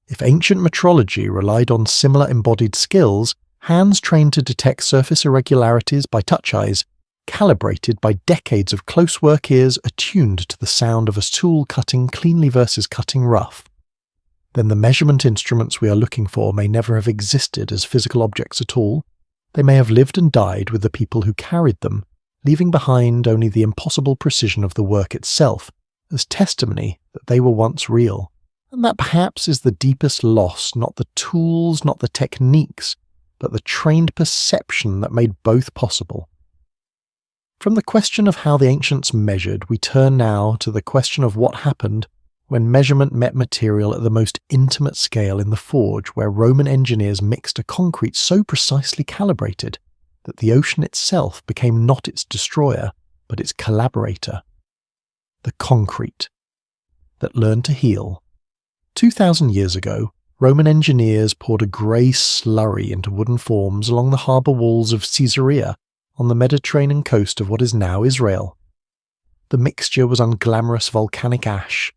A: If ancient metrology relied on similar embodied skills, hands trained to detect surface irregularities by touch eyes, calibrated by decades of close work ears attuned to the sound of a tool cutting cleanly versus cutting rough, then the measurement instruments we are looking for may never have existed as physical objects at all. They may have lived and died with the people who carried them, leaving behind only the impossible precision of the work itself as testimony that they were once real. And that perhaps is the deepest loss, not the tools, not the techniques, but the trained perception that made both possible. From the question of how the ancients measured, we turn now to the question of what happened when measurement met material at the most intimate scale in the forge, where Roman engineers mixed a concrete so precisely calibrated that the ocean itself became not its destroyer, but its collaborator. The concrete that learned to heal. 2,000 years ago, Roman engineers poured a grey slurry into wooden forms along the harbour walls of Caesarea on the Mediterranean coast of what is now Israel. The mixture was unglamorous volcanic ash.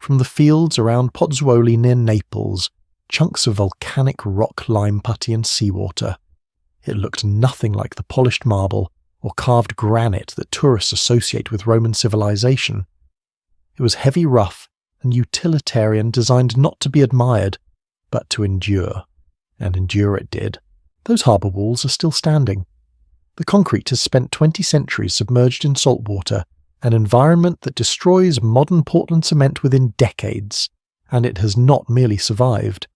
A: From the fields around Pozzuoli near Naples, chunks of volcanic rock, lime putty and seawater. It looked nothing like the polished marble or carved granite that tourists associate with Roman civilization. It was heavy, rough, and utilitarian, designed not to be admired, but to endure. And endure it did. Those harbour walls are still standing. The concrete has spent 20 centuries submerged in salt water, an environment that destroys modern Portland cement within decades, and it has not merely survived.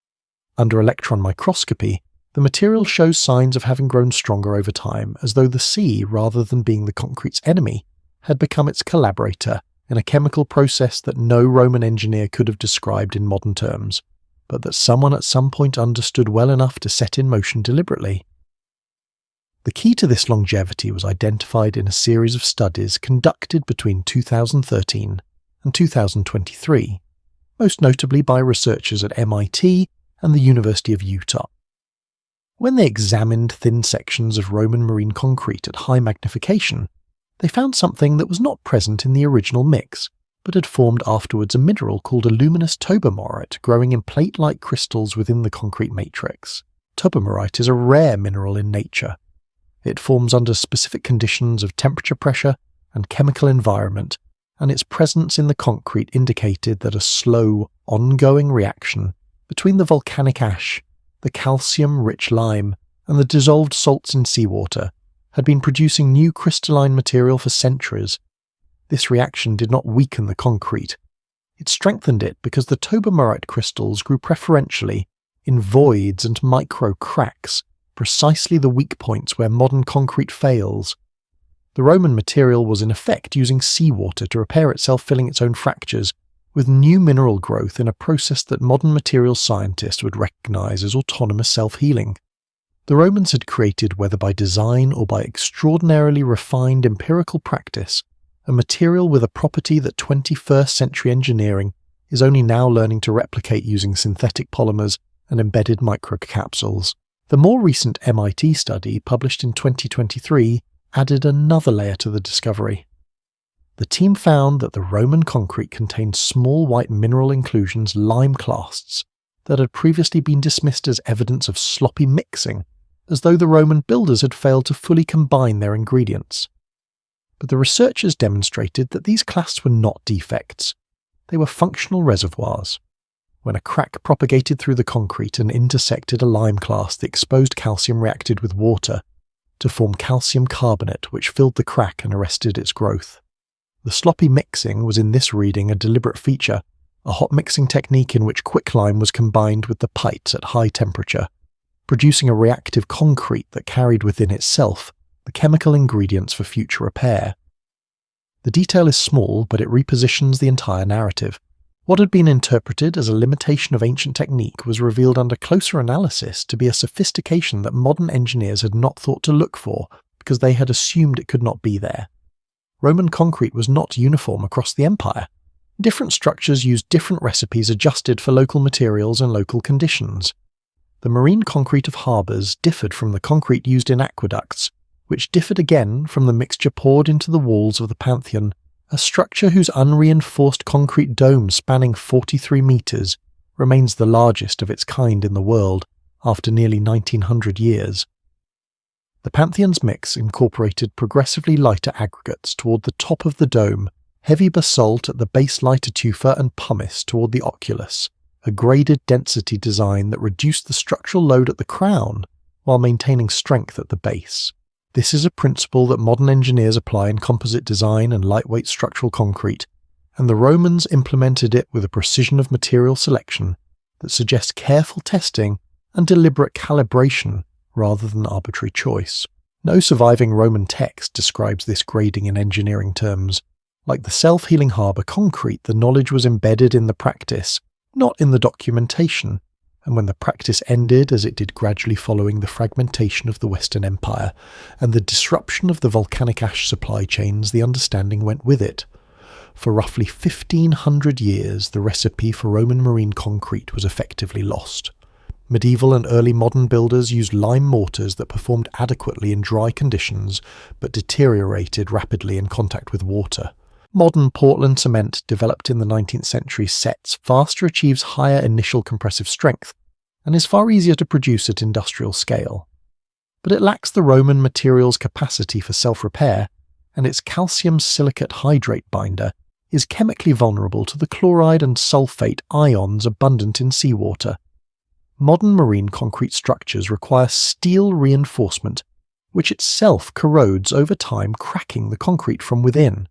A: Under electron microscopy, the material shows signs of having grown stronger over time, as though the sea, rather than being the concrete's enemy, had become its collaborator in a chemical process that no Roman engineer could have described in modern terms, but that someone at some point understood well enough to set in motion deliberately. The key to this longevity was identified in a series of studies conducted between 2013 and 2023, most notably by researchers at MIT and the University of Utah. When they examined thin sections of Roman marine concrete at high magnification, they found something that was not present in the original mix, but had formed afterwards a mineral called aluminous tobamorite growing in plate-like crystals within the concrete matrix. Tobamorite is a rare mineral in nature. It forms under specific conditions of temperature, pressure, and chemical environment, and its presence in the concrete indicated that a slow, ongoing reaction between the volcanic ash, the calcium-rich lime, and the dissolved salts in seawater had been producing new crystalline material for centuries. This reaction did not weaken the concrete. It strengthened it because the tobamorite crystals grew preferentially in voids and micro-cracks, precisely the weak points where modern concrete fails. The Roman material was in effect using seawater to repair itself, filling its own fractures, with new mineral growth in a process that modern materials scientists would recognize as autonomous self-healing. The Romans had created, whether by design or by extraordinarily refined empirical practice, a material with a property that 21st century engineering is only now learning to replicate using synthetic polymers and embedded microcapsules. The more recent MIT study, published in 2023, added another layer to the discovery. The team found that the Roman concrete contained small white mineral inclusions, limeclasts, that had previously been dismissed as evidence of sloppy mixing, as though the Roman builders had failed to fully combine their ingredients. But the researchers demonstrated that these clasts were not defects. They were functional reservoirs. When a crack propagated through the concrete and intersected a limeclast, the exposed calcium reacted with water to form calcium carbonate, which filled the crack and arrested its growth. The sloppy mixing was in this reading a deliberate feature, a hot mixing technique in which quicklime was combined with the pite at high temperature, producing a reactive concrete that carried within itself the chemical ingredients for future repair. The detail is small, but it repositions the entire narrative. What had been interpreted as a limitation of ancient technique was revealed under closer analysis to be a sophistication that modern engineers had not thought to look for because they had assumed it could not be there. Roman concrete was not uniform across the empire. Different structures used different recipes adjusted for local materials and local conditions. The marine concrete of harbours differed from the concrete used in aqueducts, which differed again from the mixture poured into the walls of the Pantheon, a structure whose unreinforced concrete dome spanning 43 metres remains the largest of its kind in the world after nearly 1900 years. The Pantheon's mix incorporated progressively lighter aggregates toward the top of the dome, heavy basalt at the base, lighter tufa and pumice toward the oculus, a graded density design that reduced the structural load at the crown while maintaining strength at the base. This is a principle that modern engineers apply in composite design and lightweight structural concrete, and the Romans implemented it with a precision of material selection that suggests careful testing and deliberate calibration rather than arbitrary choice. No surviving Roman text describes this grading in engineering terms. Like the self-healing harbour concrete, the knowledge was embedded in the practice, not in the documentation, and when the practice ended, as it did gradually following the fragmentation of the Western Empire and the disruption of the volcanic ash supply chains, the understanding went with it. For roughly 1,500 years, the recipe for Roman marine concrete was effectively lost. Medieval and early modern builders used lime mortars that performed adequately in dry conditions but deteriorated rapidly in contact with water. Modern Portland cement developed in the 19th century sets faster achieves higher initial compressive strength and is far easier to produce at industrial scale. But it lacks the Roman material's capacity for self-repair, and its calcium silicate hydrate binder is chemically vulnerable to the chloride and sulfate ions abundant in seawater. Modern marine concrete structures require steel reinforcement, which itself corrodes over time, cracking the concrete from within.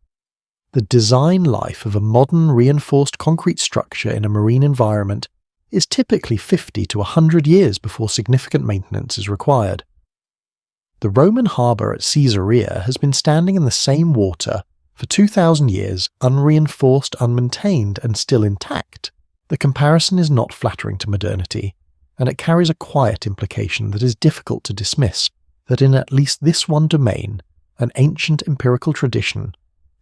A: The design life of a modern reinforced concrete structure in a marine environment is typically 50 to 100 years before significant maintenance is required. The Roman harbour at Caesarea has been standing in the same water for 2,000 years, unreinforced, unmaintained, and still intact. The comparison is not flattering to modernity, and it carries a quiet implication that is difficult to dismiss, that in at least this one domain, an ancient empirical tradition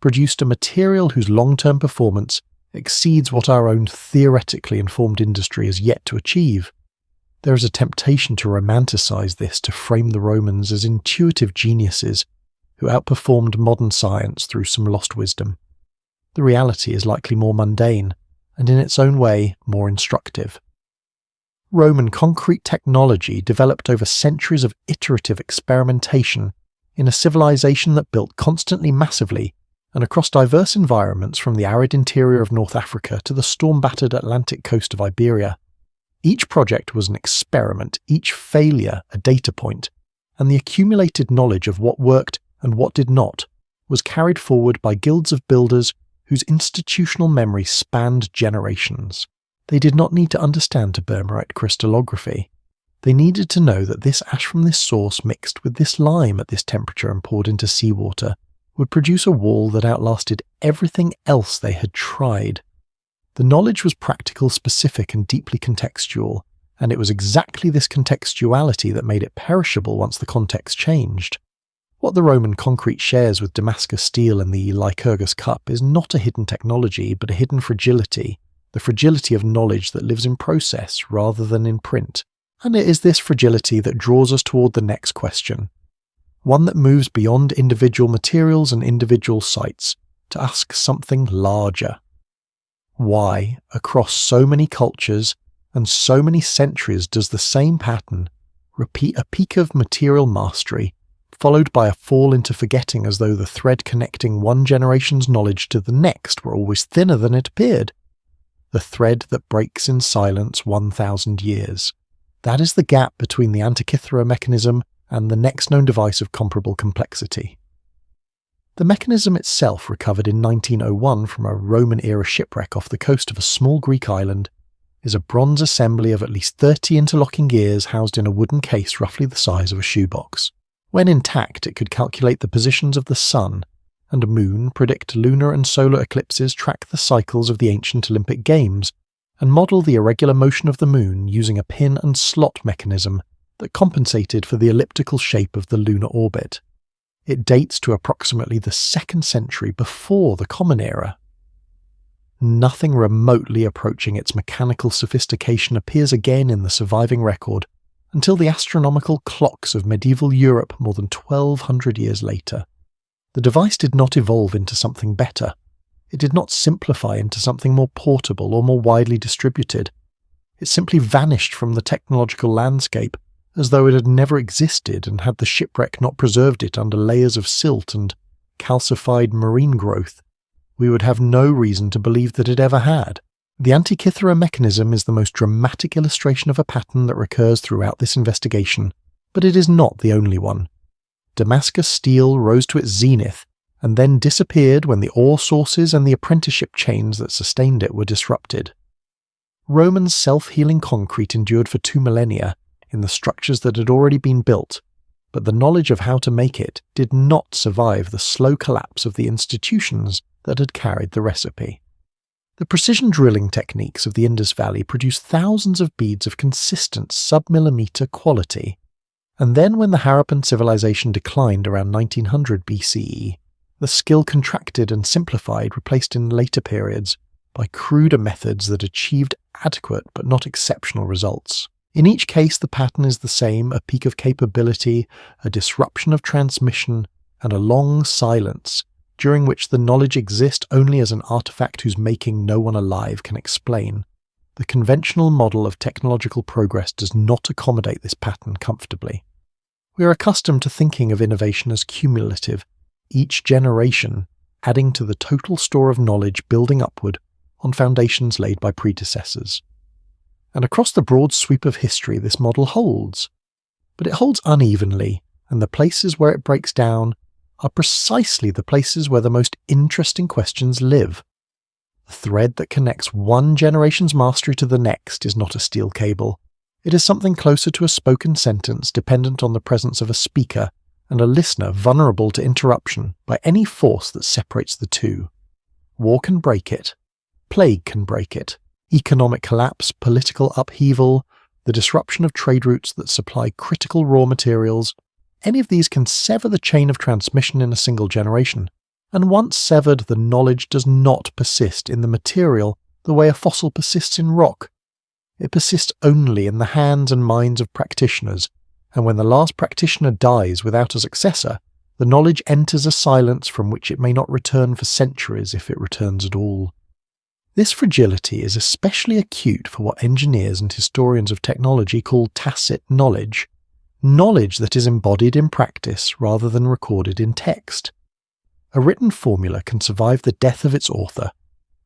A: produced a material whose long-term performance exceeds what our own theoretically informed industry has yet to achieve. There is a temptation to romanticize this, to frame the Romans as intuitive geniuses who outperformed modern science through some lost wisdom. The reality is likely more mundane, and in its own way more instructive. Roman concrete technology developed over centuries of iterative experimentation in a civilization that built constantly, massively, and across diverse environments from the arid interior of North Africa to the storm-battered Atlantic coast of Iberia. Each project was an experiment, each failure a data point, and the accumulated knowledge of what worked and what did not was carried forward by guilds of builders whose institutional memory spanned generations. They did not need to understand Tabermarite crystallography. They needed to know that this ash from this source mixed with this lime at this temperature and poured into seawater would produce a wall that outlasted everything else they had tried. The knowledge was practical, specific, and deeply contextual, and it was exactly this contextuality that made it perishable once the context changed. What the Roman concrete shares with Damascus steel and the Lycurgus cup is not a hidden technology, but a hidden fragility, the fragility of knowledge that lives in process rather than in print. And it is this fragility that draws us toward the next question, one that moves beyond individual materials and individual sites to ask something larger. Why, across so many cultures and so many centuries, does the same pattern repeat a peak of material mastery, followed by a fall into forgetting, as though the thread connecting one generation's knowledge to the next were always thinner than it appeared? The thread that breaks in silence 1,000 years. That is the gap between the Antikythera mechanism and the next known device of comparable complexity. The mechanism itself recovered in 1901 from a Roman-era shipwreck off the coast of a small Greek island is a bronze assembly of at least 30 interlocking gears housed in a wooden case roughly the size of a shoebox. When intact, it could calculate the positions of the sun and moon, predict lunar and solar eclipses, track the cycles of the ancient Olympic Games, and model the irregular motion of the moon using a pin and slot mechanism that compensated for the elliptical shape of the lunar orbit. It dates to approximately the 2nd century before the Common Era. Nothing remotely approaching its mechanical sophistication appears again in the surviving record until the astronomical clocks of medieval Europe more than 1,200 years later. The device did not evolve into something better. It did not simplify into something more portable or more widely distributed. It simply vanished from the technological landscape as though it had never existed, and had the shipwreck not preserved it under layers of silt and calcified marine growth, we would have no reason to believe that it ever had. The Antikythera mechanism is the most dramatic illustration of a pattern that recurs throughout this investigation, but it is not the only one. Damascus steel rose to its zenith and then disappeared when the ore sources and the apprenticeship chains that sustained it were disrupted. Roman self-healing concrete endured for 2 millennia in the structures that had already been built, but the knowledge of how to make it did not survive the slow collapse of the institutions that had carried the recipe. The precision drilling techniques of the Indus Valley produced thousands of beads of consistent sub-millimeter quality, and then when the Harappan civilization declined around 1900 BCE, the skill contracted and simplified, replaced in later periods by cruder methods that achieved adequate but not exceptional results. In each case, the pattern is the same: a peak of capability, a disruption of transmission, and a long silence, during which the knowledge exists only as an artifact whose making no one alive can explain. The conventional model of technological progress does not accommodate this pattern comfortably. We are accustomed to thinking of innovation as cumulative, each generation adding to the total store of knowledge building upward on foundations laid by predecessors. And across the broad sweep of history this model holds. But it holds unevenly, and the places where it breaks down are precisely the places where the most interesting questions live. The thread that connects one generation's mastery to the next is not a steel cable. It is something closer to a spoken sentence dependent on the presence of a speaker and a listener vulnerable to interruption by any force that separates the two. War can break it. Plague can break it. Economic collapse, political upheaval, the disruption of trade routes that supply critical raw materials, any of these can sever the chain of transmission in a single generation. And once severed, the knowledge does not persist in the material the way a fossil persists in rock. It persists only in the hands and minds of practitioners, and when the last practitioner dies without a successor, the knowledge enters a silence from which it may not return for centuries if it returns at all. This fragility is especially acute for what engineers and historians of technology call tacit knowledge, knowledge that is embodied in practice rather than recorded in text. A written formula can survive the death of its author.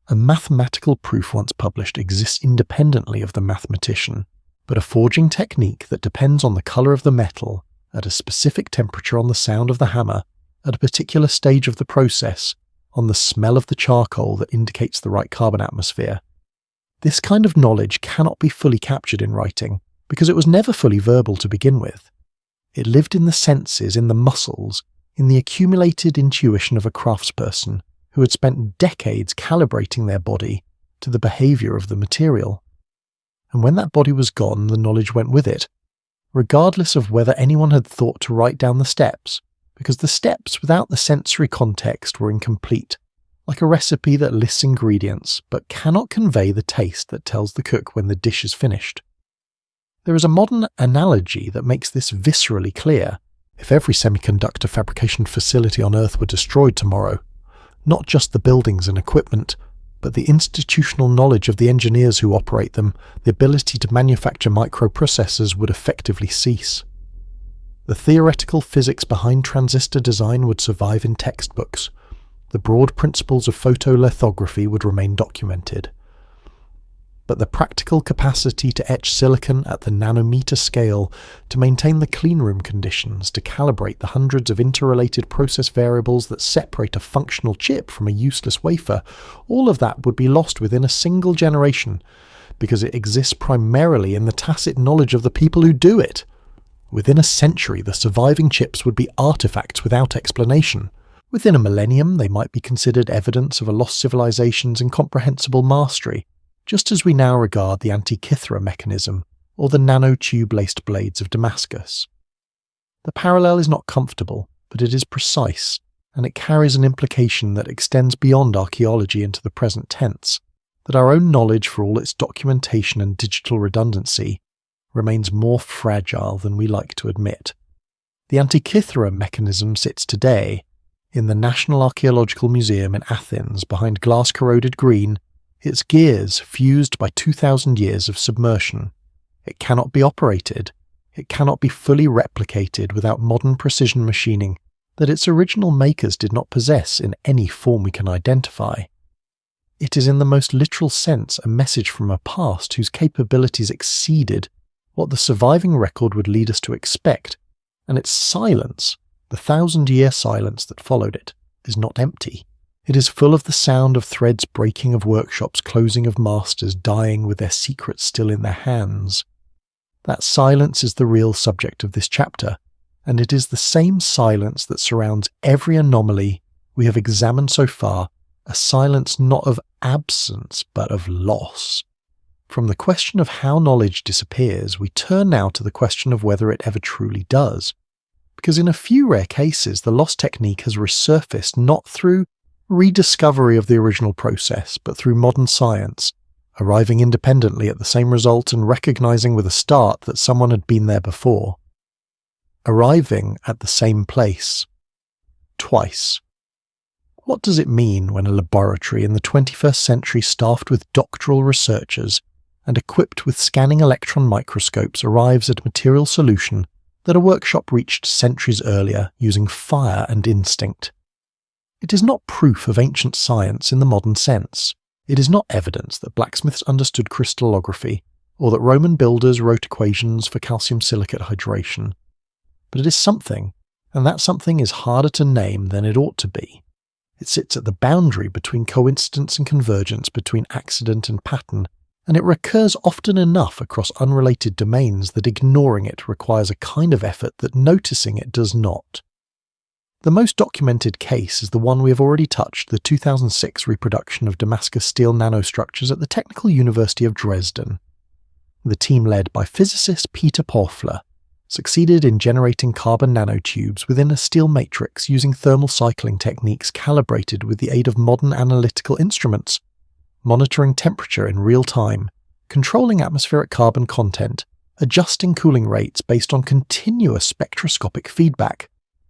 A: A mathematical proof once published exists independently of the mathematician, but a forging technique that depends on the color of the metal, at a specific temperature, on the sound of the hammer, at a particular stage of the process, on the smell of the charcoal that indicates the right carbon atmosphere. This kind of knowledge cannot be fully captured in writing, because it was never fully verbal to begin with. It lived in the senses, in the muscles, in the accumulated intuition of a craftsperson who had spent decades calibrating their body to the behavior of the material. and when that body was gone, the knowledge went with it, regardless of whether anyone had thought to write down the steps, because the steps without the sensory context were incomplete, like a recipe that lists ingredients but cannot convey the taste that tells the cook when the dish is finished. There is a modern analogy that makes this viscerally clear. If every semiconductor fabrication facility on Earth were destroyed tomorrow, not just the buildings and equipment, but the institutional knowledge of the engineers who operate them, the ability to manufacture microprocessors would effectively cease. The theoretical physics behind transistor design would survive in textbooks. The broad principles of photolithography would remain documented. But the practical capacity to etch silicon at the nanometer scale, to maintain the cleanroom conditions, to calibrate the hundreds of interrelated process variables that separate a functional chip from a useless wafer, all of that would be lost within a single generation, because it exists primarily in the tacit knowledge of the people who do it. Within a century, the surviving chips would be artifacts without explanation. Within a millennium, they might be considered evidence of a lost civilization's incomprehensible mastery, just as we now regard the Antikythera mechanism or the nanotube-laced blades of Damascus. The parallel is not comfortable, but it is precise, and it carries an implication that extends beyond archaeology into the present tense, that our own knowledge, for all its documentation and digital redundancy, remains more fragile than we like to admit. The Antikythera mechanism sits today in the National Archaeological Museum in Athens behind glass-corroded green, its gears fused by 2,000 years of submersion. It cannot be operated. It cannot be fully replicated without modern precision machining that its original makers did not possess in any form we can identify. It is in the most literal sense a message from a past whose capabilities exceeded what the surviving record would lead us to expect, and its silence, the 1,000-year silence that followed it, is not empty. It is full of the sound of threads breaking, of workshops closing, of masters dying with their secrets still in their hands. That silence is the real subject of this chapter, and it is the same silence that surrounds every anomaly we have examined so far, a silence not of absence but of loss. From the question of how knowledge disappears, we turn now to the question of whether it ever truly does, because in a few rare cases the lost technique has resurfaced not through rediscovery of the original process, but through modern science, arriving independently at the same result and recognizing with a start that someone had been there before. Arriving at the same place. Twice. What does it mean when a laboratory in the 21st century staffed with doctoral researchers and equipped with scanning electron microscopes arrives at a material solution that a workshop reached centuries earlier using fire and instinct? It is not proof of ancient science in the modern sense. It is not evidence that blacksmiths understood crystallography, or that Roman builders wrote equations for calcium silicate hydration. But it is something, and that something is harder to name than it ought to be. It sits at the boundary between coincidence and convergence, between accident and pattern, and it recurs often enough across unrelated domains that ignoring it requires a kind of effort that noticing it does not. The most documented case is the one we have already touched, the 2006 reproduction of Damascus steel nanostructures at the Technical University of Dresden. The team led by physicist Peter Pöffler succeeded in generating carbon nanotubes within a steel matrix using thermal cycling techniques calibrated with the aid of modern analytical instruments, monitoring temperature in real time, controlling atmospheric carbon content, adjusting cooling rates based on continuous spectroscopic feedback.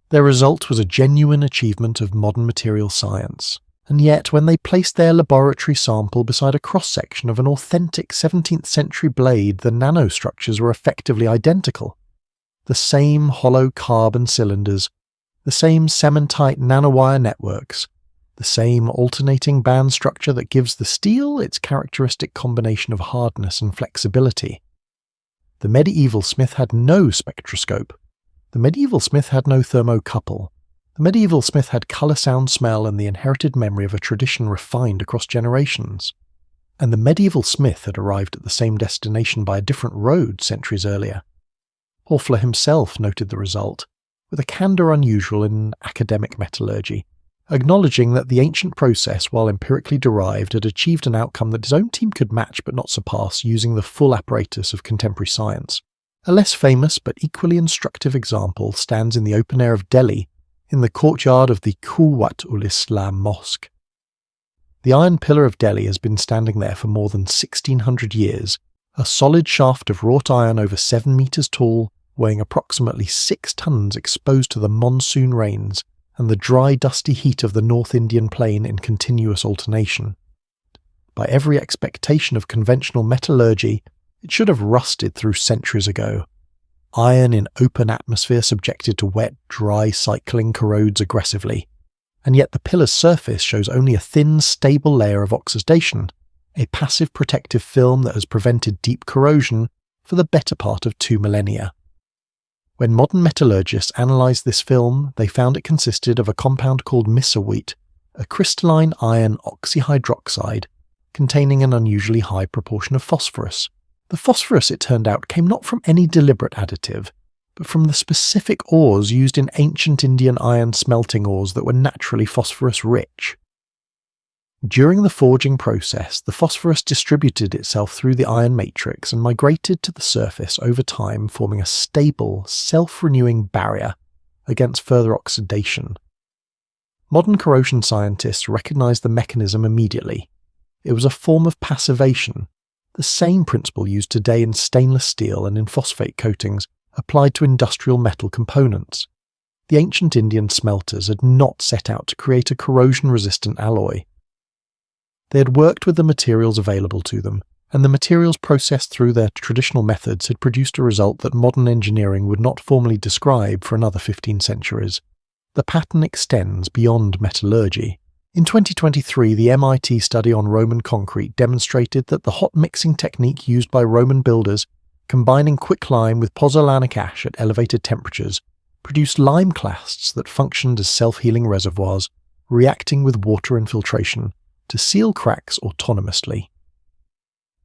A: Their result was a genuine achievement of modern material science, and yet when they placed their laboratory sample beside a cross-section of an authentic 17th century blade, the nanostructures were effectively identical. The same hollow carbon cylinders, the same cementite nanowire networks, the same alternating band structure that gives the steel its characteristic combination of hardness and flexibility. The medieval smith had no spectroscope. The medieval smith had no thermocouple. The medieval smith had colour, sound, smell, and the inherited memory of a tradition refined across generations. And the medieval smith had arrived at the same destination by a different road centuries earlier. Pöffler himself noted the result, with a candour unusual in academic metallurgy, acknowledging that the ancient process, while empirically derived, had achieved an outcome that his own team could match but not surpass using the full apparatus of contemporary science. A less famous but equally instructive example stands in the open air of Delhi, in the courtyard of the Quwwat-ul-Islam Mosque. The iron pillar of Delhi has been standing there for more than 1600 years, a solid shaft of wrought iron over 7 meters tall, weighing approximately 6 tons exposed to the monsoon rains and the dry, dusty heat of the North Indian plain in continuous alternation. By every expectation of conventional metallurgy, it should have rusted through centuries ago. Iron in open atmosphere subjected to wet, dry cycling corrodes aggressively, and yet the pillar's surface shows only a thin, stable layer of oxidation, a passive protective film that has prevented deep corrosion for the better part of 2 millennia. When modern metallurgists analysed this film, they found it consisted of a compound called misaweat, a crystalline iron oxyhydroxide containing an unusually high proportion of phosphorus. The phosphorus, it turned out, came not from any deliberate additive, but from the specific ores used in ancient Indian iron smelting ores that were naturally phosphorus-rich. During the forging process, the phosphorus distributed itself through the iron matrix and migrated to the surface over time, forming a stable, self-renewing barrier against further oxidation. Modern corrosion scientists recognized the mechanism immediately. It was a form of passivation, the same principle used today in stainless steel and in phosphate coatings applied to industrial metal components. The ancient Indian smelters had not set out to create a corrosion-resistant alloy. They had worked with the materials available to them, and the materials processed through their traditional methods had produced a result that modern engineering would not formally describe for another 15 centuries. The pattern extends beyond metallurgy. In 2023, the MIT study on Roman concrete demonstrated that the hot mixing technique used by Roman builders, combining quicklime with pozzolanic ash at elevated temperatures, produced lime clasts that functioned as self-healing reservoirs, reacting with water infiltration to seal cracks autonomously.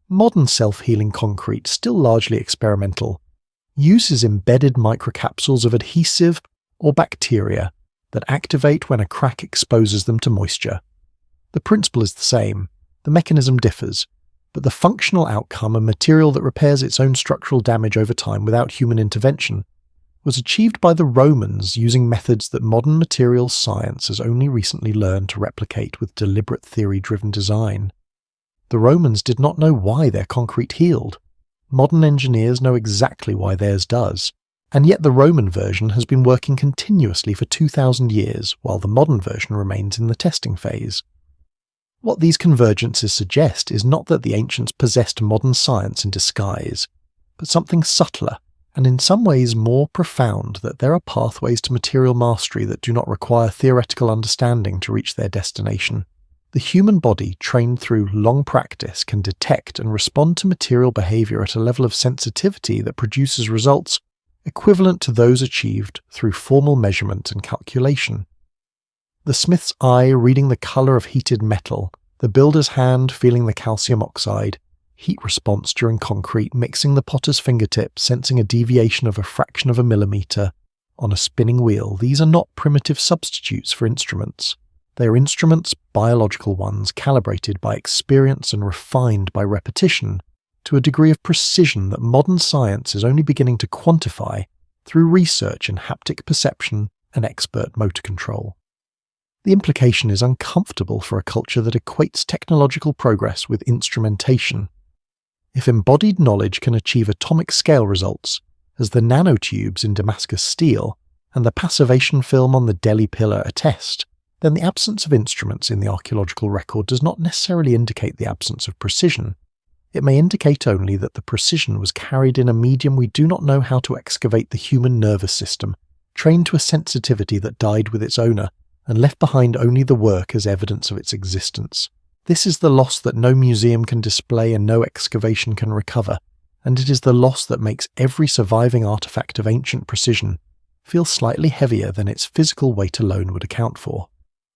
A: Modern self-healing concrete, still largely experimental, uses embedded microcapsules of adhesive or bacteria that activate when a crack exposes them to moisture. The principle is the same, the mechanism differs, but the functional outcome, a material that repairs its own structural damage over time without human intervention, was achieved by the Romans using methods that modern materials science has only recently learned to replicate with deliberate theory-driven design. The Romans did not know why their concrete healed. Modern engineers know exactly why theirs does, and yet the Roman version has been working continuously for 2,000 years, while the modern version remains in the testing phase. What these convergences suggest is not that the ancients possessed modern science in disguise, but something subtler, and in some ways more profound, that there are pathways to material mastery that do not require theoretical understanding to reach their destination. The human body, trained through long practice, can detect and respond to material behavior at a level of sensitivity that produces results equivalent to those achieved through formal measurement and calculation. The smith's eye reading the color of heated metal, the builder's hand feeling the calcium oxide, heat response during concrete, mixing the potter's fingertip, sensing a deviation of a fraction of a millimeter on a spinning wheel. These are not primitive substitutes for instruments. They are instruments, biological ones, calibrated by experience and refined by repetition to a degree of precision that modern science is only beginning to quantify through research in haptic perception and expert motor control. The implication is uncomfortable for a culture that equates technological progress with instrumentation. If embodied knowledge can achieve atomic-scale results, as the nanotubes in Damascus steel and the passivation film on the Delhi pillar attest, then the absence of instruments in the archaeological record does not necessarily indicate the absence of precision. It may indicate only that the precision was carried in a medium we do not know how to excavate. The human nervous system, trained to a sensitivity that died with its owner, and left behind only the work as evidence of its existence. This is the loss that no museum can display and no excavation can recover, and it is the loss that makes every surviving artifact of ancient precision feel slightly heavier than its physical weight alone would account for.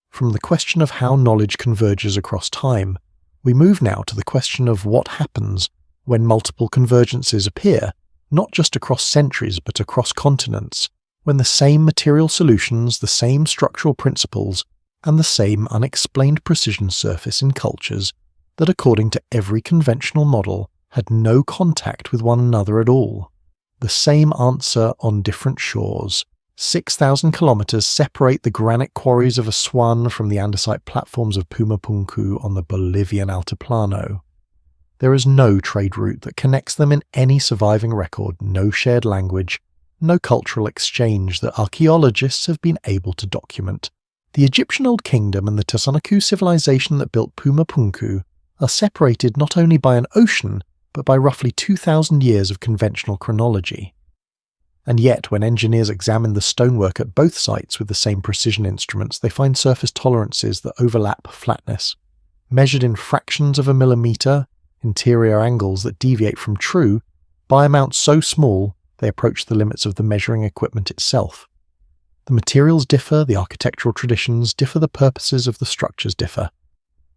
A: From the question of how knowledge converges across time, we move now to the question of what happens when multiple convergences appear, not just across centuries but across continents, when the same material solutions, the same structural principles, and the same unexplained precision surface in cultures that, according to every conventional model, had no contact with one another at all. The same answer on different shores. 6,000 kilometers separate the granite quarries of Aswan from the andesite platforms of Pumapunku on the Bolivian Altiplano. There is no trade route that connects them in any surviving record, no shared language, no cultural exchange that archaeologists have been able to document. The Egyptian Old Kingdom and the Tiwanaku civilization that built Pumapunku are separated not only by an ocean, but by roughly 2,000 years of conventional chronology. And yet, when engineers examine the stonework at both sites with the same precision instruments, they find surface tolerances that overlap flatness. Measured in fractions of a millimetre, interior angles that deviate from true, by amounts so small they approach the limits of the measuring equipment itself. The materials differ, the architectural traditions differ, the purposes of the structures differ.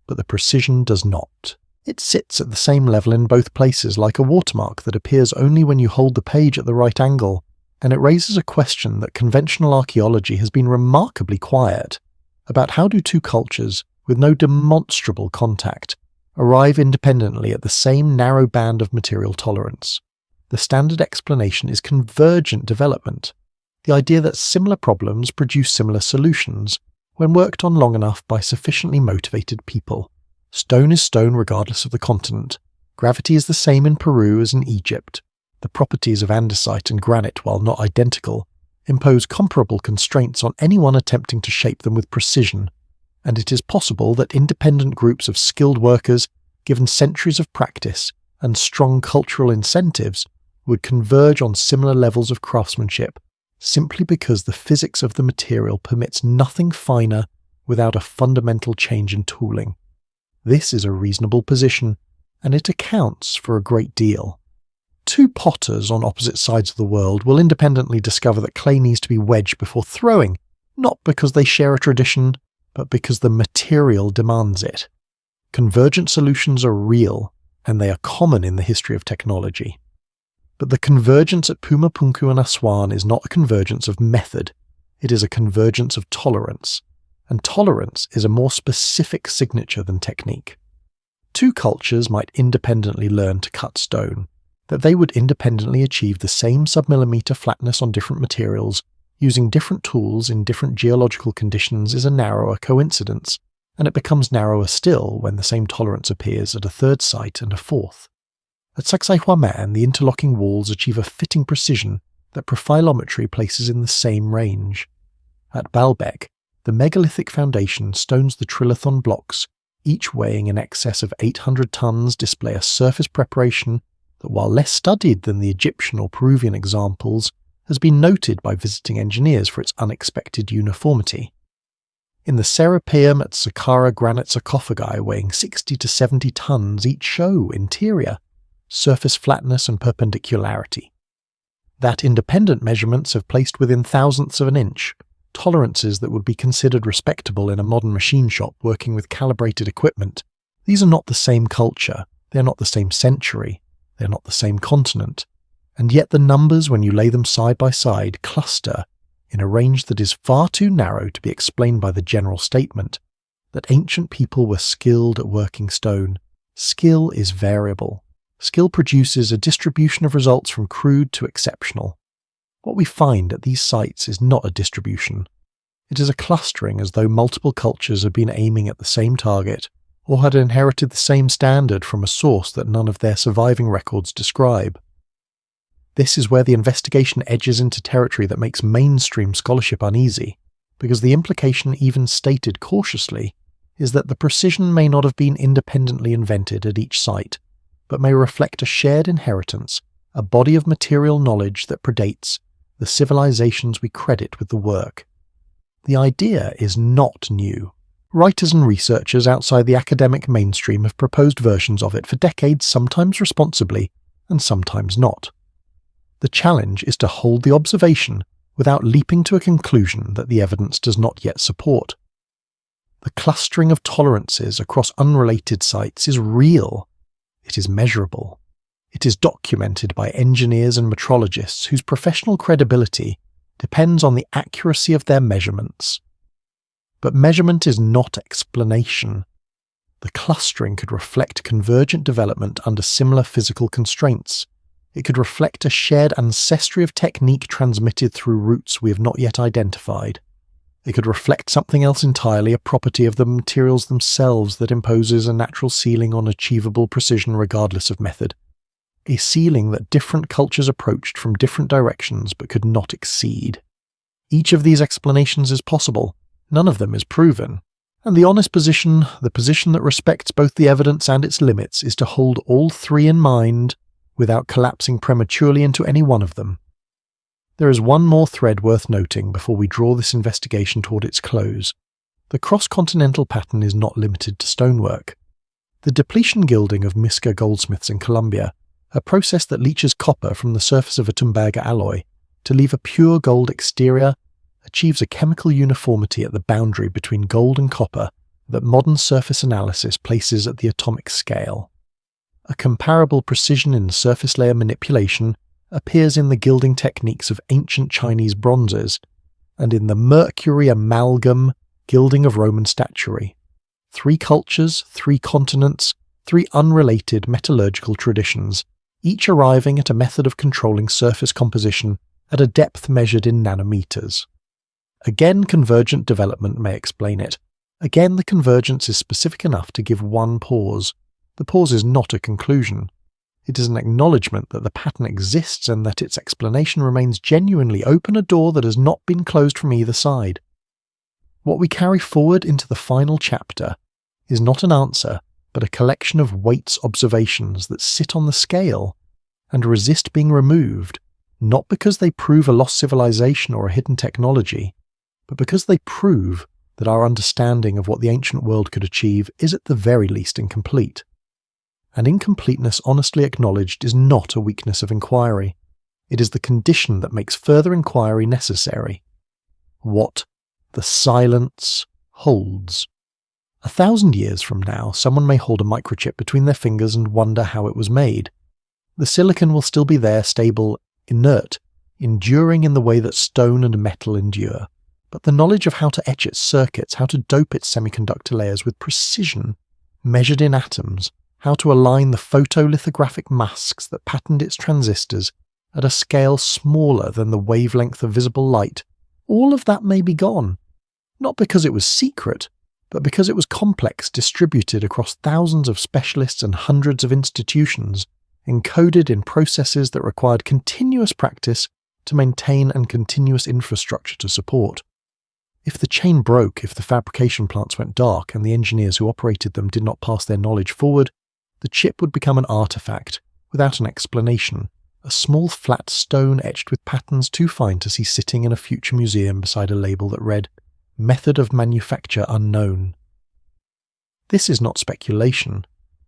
A: But the precision does not. It sits at the same level in both places, like a watermark that appears only when you hold the page at the right angle, and it raises a question that conventional archaeology has been remarkably quiet about: how do two cultures, with no demonstrable contact, arrive independently at the same narrow band of material tolerance? The standard explanation is convergent development, the idea that similar problems produce similar solutions when worked on long enough by sufficiently motivated people. Stone is stone regardless of the continent. Gravity is the same in Peru as in Egypt. The properties of andesite and granite, while not identical, impose comparable constraints on anyone attempting to shape them with precision, and it is possible that independent groups of skilled workers, given centuries of practice and strong cultural incentives, would converge on similar levels of craftsmanship, simply because the physics of the material permits nothing finer without a fundamental change in tooling. This is a reasonable position, and it accounts for a great deal. Two potters on opposite sides of the world will independently discover that clay needs to be wedged before throwing, not because they share a tradition, but because the material demands it. Convergent solutions are real, and they are common in the history of technology. But the convergence at Pumapunku and Aswan is not a convergence of method, it is a convergence of tolerance, and tolerance is a more specific signature than technique. Two cultures might independently learn to cut stone. That they would independently achieve the same submillimeter flatness on different materials, using different tools in different geological conditions, is a narrower coincidence, and it becomes narrower still when the same tolerance appears at a third site and a fourth. At Sacsayhuaman, the interlocking walls achieve a fitting precision that profilometry places in the same range. At Baalbek, the megalithic foundation stones the trilithon blocks, each weighing in excess of 800 tons, display a surface preparation that, while less studied than the Egyptian or Peruvian examples, has been noted by visiting engineers for its unexpected uniformity. In the Serapeum at Saqqara granite sarcophagi weighing 60 to 70 tons each show interior, surface flatness and perpendicularity. That independent measurements have placed within thousandths of an inch, tolerances that would be considered respectable in a modern machine shop working with calibrated equipment. These are not the same culture, they are not the same century, they're not the same continent, and yet the numbers, when you lay them side by side, cluster in a range that is far too narrow to be explained by the general statement that ancient people were skilled at working stone. Skill is variable. Skill produces a distribution of results from crude to exceptional. What we find at these sites is not a distribution. It is a clustering, as though multiple cultures had been aiming at the same target, or had inherited the same standard from a source that none of their surviving records describe. This is where the investigation edges into territory that makes mainstream scholarship uneasy, because the implication, even stated cautiously, is that the precision may not have been independently invented at each site, but may reflect a shared inheritance, a body of material knowledge that predates the civilizations we credit with the work. The idea is not new. Writers and researchers outside the academic mainstream have proposed versions of it for decades, sometimes responsibly and sometimes not. The challenge is to hold the observation without leaping to a conclusion that the evidence does not yet support. The clustering of tolerances across unrelated sites is real. It is measurable. It is documented by engineers and metrologists whose professional credibility depends on the accuracy of their measurements. But measurement is not explanation. The clustering could reflect convergent development under similar physical constraints. It could reflect a shared ancestry of technique transmitted through routes we have not yet identified. It could reflect something else entirely, a property of the materials themselves that imposes a natural ceiling on achievable precision regardless of method. A ceiling that different cultures approached from different directions but could not exceed. Each of these explanations is possible. None of them is proven. And the honest position, the position that respects both the evidence and its limits, is to hold all three in mind without collapsing prematurely into any one of them. There is one more thread worth noting before we draw this investigation toward its close. The cross-continental pattern is not limited to stonework. The depletion gilding of Miska goldsmiths in Colombia, a process that leaches copper from the surface of a tumbaga alloy to leave a pure gold exterior, achieves a chemical uniformity at the boundary between gold and copper that modern surface analysis places at the atomic scale. A comparable precision in surface layer manipulation appears in the gilding techniques of ancient Chinese bronzes and in the mercury amalgam gilding of Roman statuary. 3 cultures, 3 continents, 3 unrelated metallurgical traditions, each arriving at a method of controlling surface composition at a depth measured in nanometers. Again, convergent development may explain it. Again, the convergence is specific enough to give one pause. The pause is not a conclusion. It is an acknowledgement that the pattern exists and that its explanation remains genuinely open, a door that has not been closed from either side. What we carry forward into the final chapter is not an answer, but a collection of Waite's observations that sit on the scale and resist being removed, not because they prove a lost civilization or a hidden technology, but because they prove that our understanding of what the ancient world could achieve is at the very least incomplete. And incompleteness honestly acknowledged is not a weakness of inquiry. It is the condition that makes further inquiry necessary. What the silence holds. 1,000 years from now, someone may hold a microchip between their fingers and wonder how it was made. The silicon will still be there, stable, inert, enduring in the way that stone and metal endure. But the knowledge of how to etch its circuits, how to dope its semiconductor layers with precision, measured in atoms, how to align the photolithographic masks that patterned its transistors at a scale smaller than the wavelength of visible light, all of that may be gone. Not because it was secret, but because it was complex, distributed across thousands of specialists and hundreds of institutions, encoded in processes that required continuous practice to maintain and continuous infrastructure to support. If the chain broke, if the fabrication plants went dark and the engineers who operated them did not pass their knowledge forward, the chip would become an artifact, without an explanation, a small flat stone etched with patterns too fine to see sitting in a future museum beside a label that read, "Method of manufacture unknown." This is not speculation.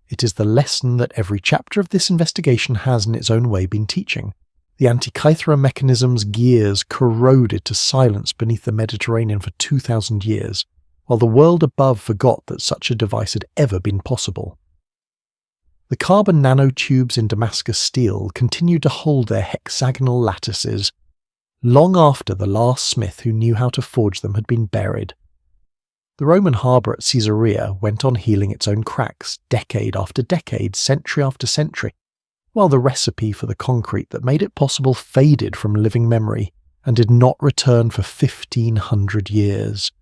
A: It is the lesson that every chapter of this investigation has in its own way been teaching. The Antikythera mechanism's gears corroded to silence beneath the Mediterranean for 2,000 years, while the world above forgot that such a device had ever been possible. The carbon nanotubes in Damascus steel continued to hold their hexagonal lattices long after the last smith who knew how to forge them had been buried. The Roman harbour at Caesarea went on healing its own cracks, decade after decade, century after century, while the recipe for the concrete that made it possible faded from living memory and did not return for 1,500 years.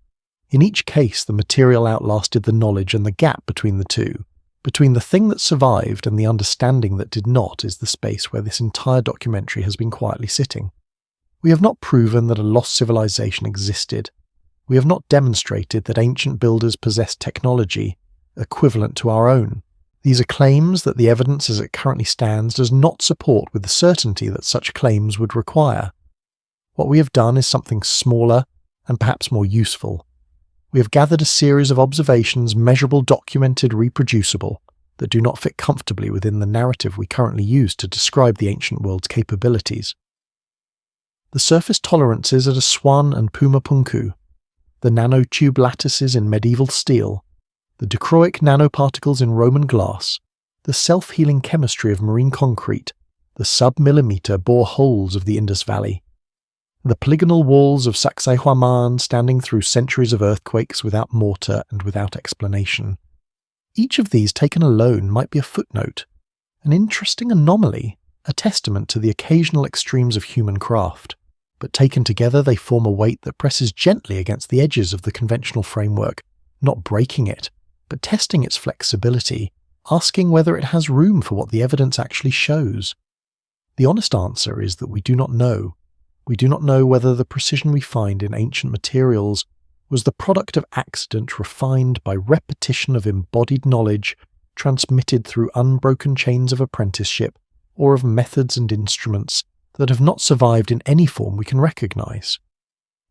A: In each case, the material outlasted the knowledge, and the gap between the two, between the thing that survived and the understanding that did not, is the space where this entire documentary has been quietly sitting. We have not proven that a lost civilization existed. We have not demonstrated that ancient builders possessed technology equivalent to our own. These are claims that the evidence as it currently stands does not support with the certainty that such claims would require. What we have done is something smaller and perhaps more useful. We have gathered a series of observations, measurable, documented, reproducible, that do not fit comfortably within the narrative we currently use to describe the ancient world's capabilities. The surface tolerances at Aswan and Pumapunku, the nanotube lattices in medieval steel, the dichroic nanoparticles in Roman glass, the self-healing chemistry of marine concrete, the sub-millimeter bore holes of the Indus Valley. The polygonal walls of Sacsayhuaman standing through centuries of earthquakes without mortar and without explanation. Each of these taken alone might be a footnote, an interesting anomaly, a testament to the occasional extremes of human craft, but taken together they form a weight that presses gently against the edges of the conventional framework, not breaking it, but testing its flexibility, asking whether it has room for what the evidence actually shows. The honest answer is that we do not know. We do not know whether the precision we find in ancient materials was the product of accident refined by repetition of embodied knowledge transmitted through unbroken chains of apprenticeship, or of methods and instruments that have not survived in any form we can recognize.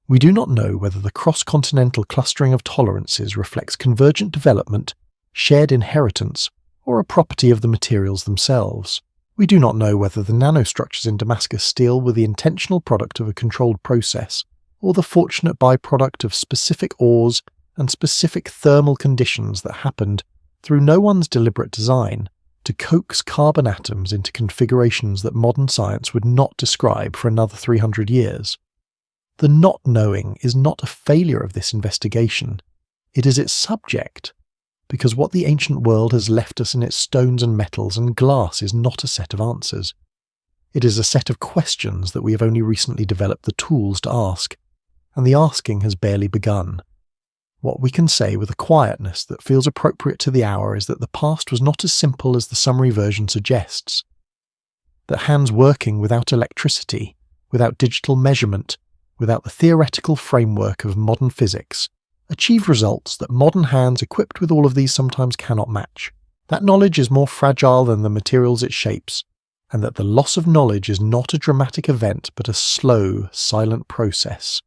A: We do not know whether the cross-continental clustering of tolerances reflects convergent development, shared inheritance, or a property of the materials themselves. We do not know whether the nanostructures in Damascus steel were the intentional product of a controlled process, or the fortunate byproduct of specific ores and specific thermal conditions that happened, through no one's deliberate design, to coax carbon atoms into configurations that modern science would not describe for another 300 years. The not knowing is not a failure of this investigation. It is its subject, because what the ancient world has left us in its stones and metals and glass is not a set of answers. It is a set of questions that we have only recently developed the tools to ask, and the asking has barely begun. What we can say with a quietness that feels appropriate to the hour is that the past was not as simple as the summary version suggests. That hands working without electricity, without digital measurement, without the theoretical framework of modern physics, achieve results that modern hands equipped with all of these sometimes cannot match. That knowledge is more fragile than the materials it shapes, and that the loss of knowledge is not a dramatic event but a slow, silent process.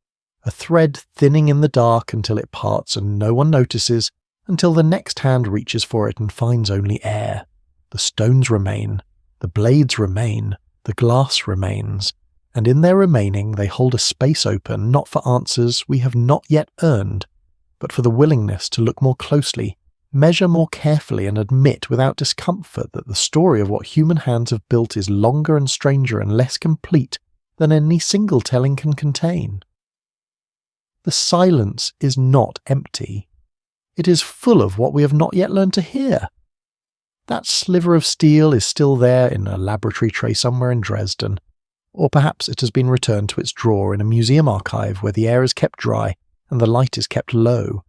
A: A thread thinning in the dark until it parts and no one notices, until the next hand reaches for it and finds only air. The stones remain, the blades remain, the glass remains, and in their remaining they hold a space open not for answers we have not yet earned, but for the willingness to look more closely, measure more carefully, and admit without discomfort that the story of what human hands have built is longer and stranger and less complete than any single telling can contain. The silence is not empty. It is full of what we have not yet learned to hear. That sliver of steel is still there in a laboratory tray somewhere in Dresden, or perhaps it has been returned to its drawer in a museum archive where the air is kept dry and the light is kept low.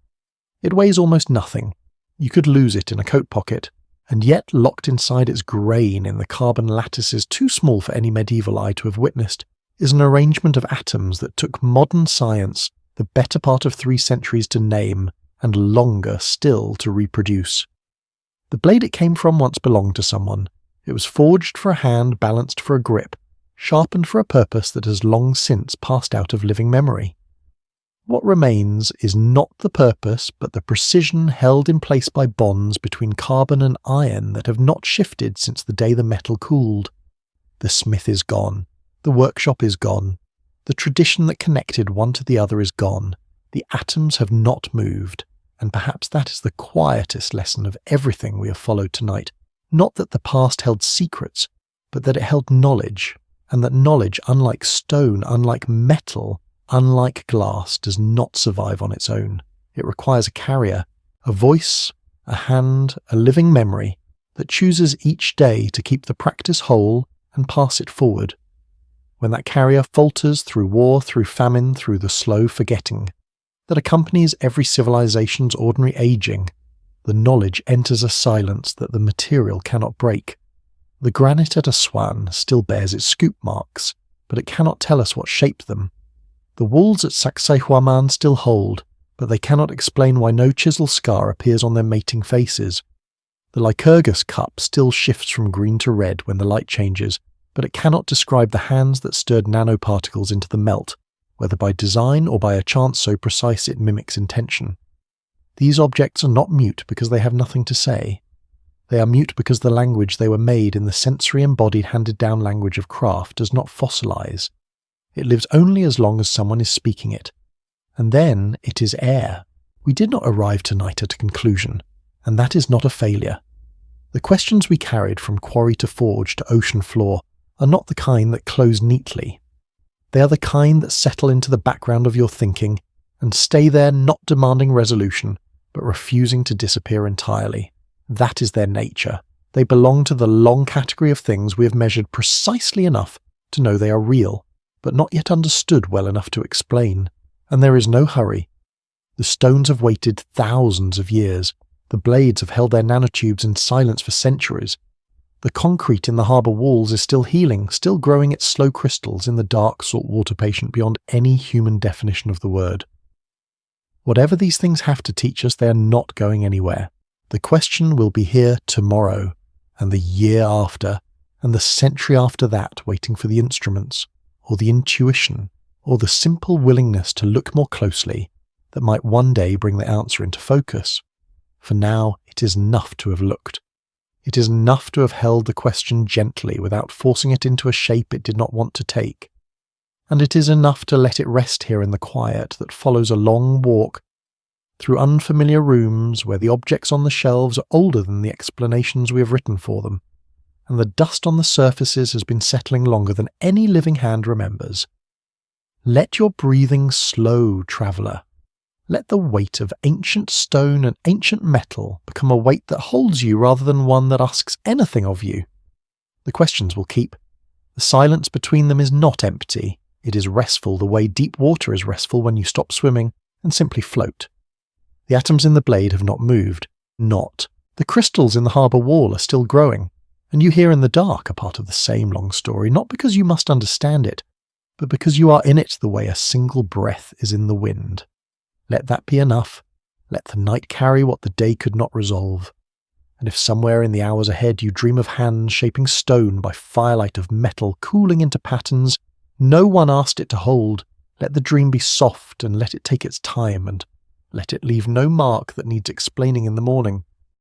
A: It weighs almost nothing. You could lose it in a coat pocket, and yet locked inside its grain in the carbon lattices too small for any medieval eye to have witnessed, is an arrangement of atoms that took modern science the better part of 3 centuries to name, and longer still to reproduce. The blade it came from once belonged to someone. It was forged for a hand balanced for a grip, sharpened for a purpose that has long since passed out of living memory. What remains is not the purpose, but the precision held in place by bonds between carbon and iron that have not shifted since the day the metal cooled. The smith is gone. The workshop is gone. The tradition that connected one to the other is gone. The atoms have not moved, and perhaps that is the quietest lesson of everything we have followed tonight. Not that the past held secrets, but that it held knowledge, and that knowledge, unlike stone, unlike metal, unlike glass, does not survive on its own. It requires a carrier, a voice, a hand, a living memory that chooses each day to keep the practice whole and pass it forward. When that carrier falters through war, through famine, through the slow forgetting that accompanies every civilization's ordinary aging, the knowledge enters a silence that the material cannot break. The granite at Aswan still bears its scoop marks, but it cannot tell us what shaped them. The walls at Sacsayhuaman still hold, but they cannot explain why no chisel scar appears on their mating faces. The Lycurgus cup still shifts from green to red when the light changes, but it cannot describe the hands that stirred nanoparticles into the melt, whether by design or by a chance so precise it mimics intention. These objects are not mute because they have nothing to say. They are mute because the language they were made in the sensory-embodied handed-down language of craft does not fossilize. It lives only as long as someone is speaking it. And then it is air. We did not arrive tonight at a conclusion, and that is not a failure. The questions we carried from quarry to forge to ocean floor are not the kind that close neatly. They are the kind that settle into the background of your thinking and stay there, not demanding resolution, but refusing to disappear entirely. That is their nature. They belong to the long category of things we have measured precisely enough to know they are real, but not yet understood well enough to explain. And there is no hurry. The stones have waited thousands of years. The blades have held their nanotubes in silence for centuries. The concrete in the harbour walls is still healing, still growing its slow crystals in the dark saltwater patient beyond any human definition of the word. Whatever these things have to teach us, they are not going anywhere. The question will be here tomorrow, and the year after, and the century after that, waiting for the instruments, or the intuition, or the simple willingness to look more closely that might one day bring the answer into focus. For now, it is enough to have looked. It is enough to have held the question gently without forcing it into a shape it did not want to take. And it is enough to let it rest here in the quiet that follows a long walk through unfamiliar rooms where the objects on the shelves are older than the explanations we have written for them, and the dust on the surfaces has been settling longer than any living hand remembers. Let your breathing slow, traveller. Let the weight of ancient stone and ancient metal become a weight that holds you rather than one that asks anything of you. The questions will keep. The silence between them is not empty. It is restful the way deep water is restful when you stop swimming and simply float. The atoms in the blade have not moved. Not. The crystals in the harbour wall are still growing, and you here in the dark are part of the same long story, not because you must understand it, but because you are in it the way a single breath is in the wind. Let that be enough. Let the night carry what the day could not resolve. And if somewhere in the hours ahead you dream of hands shaping stone by firelight of metal cooling into patterns no one asked it to hold, let the dream be soft and let it take its time, and let it leave no mark that needs explaining in the morning.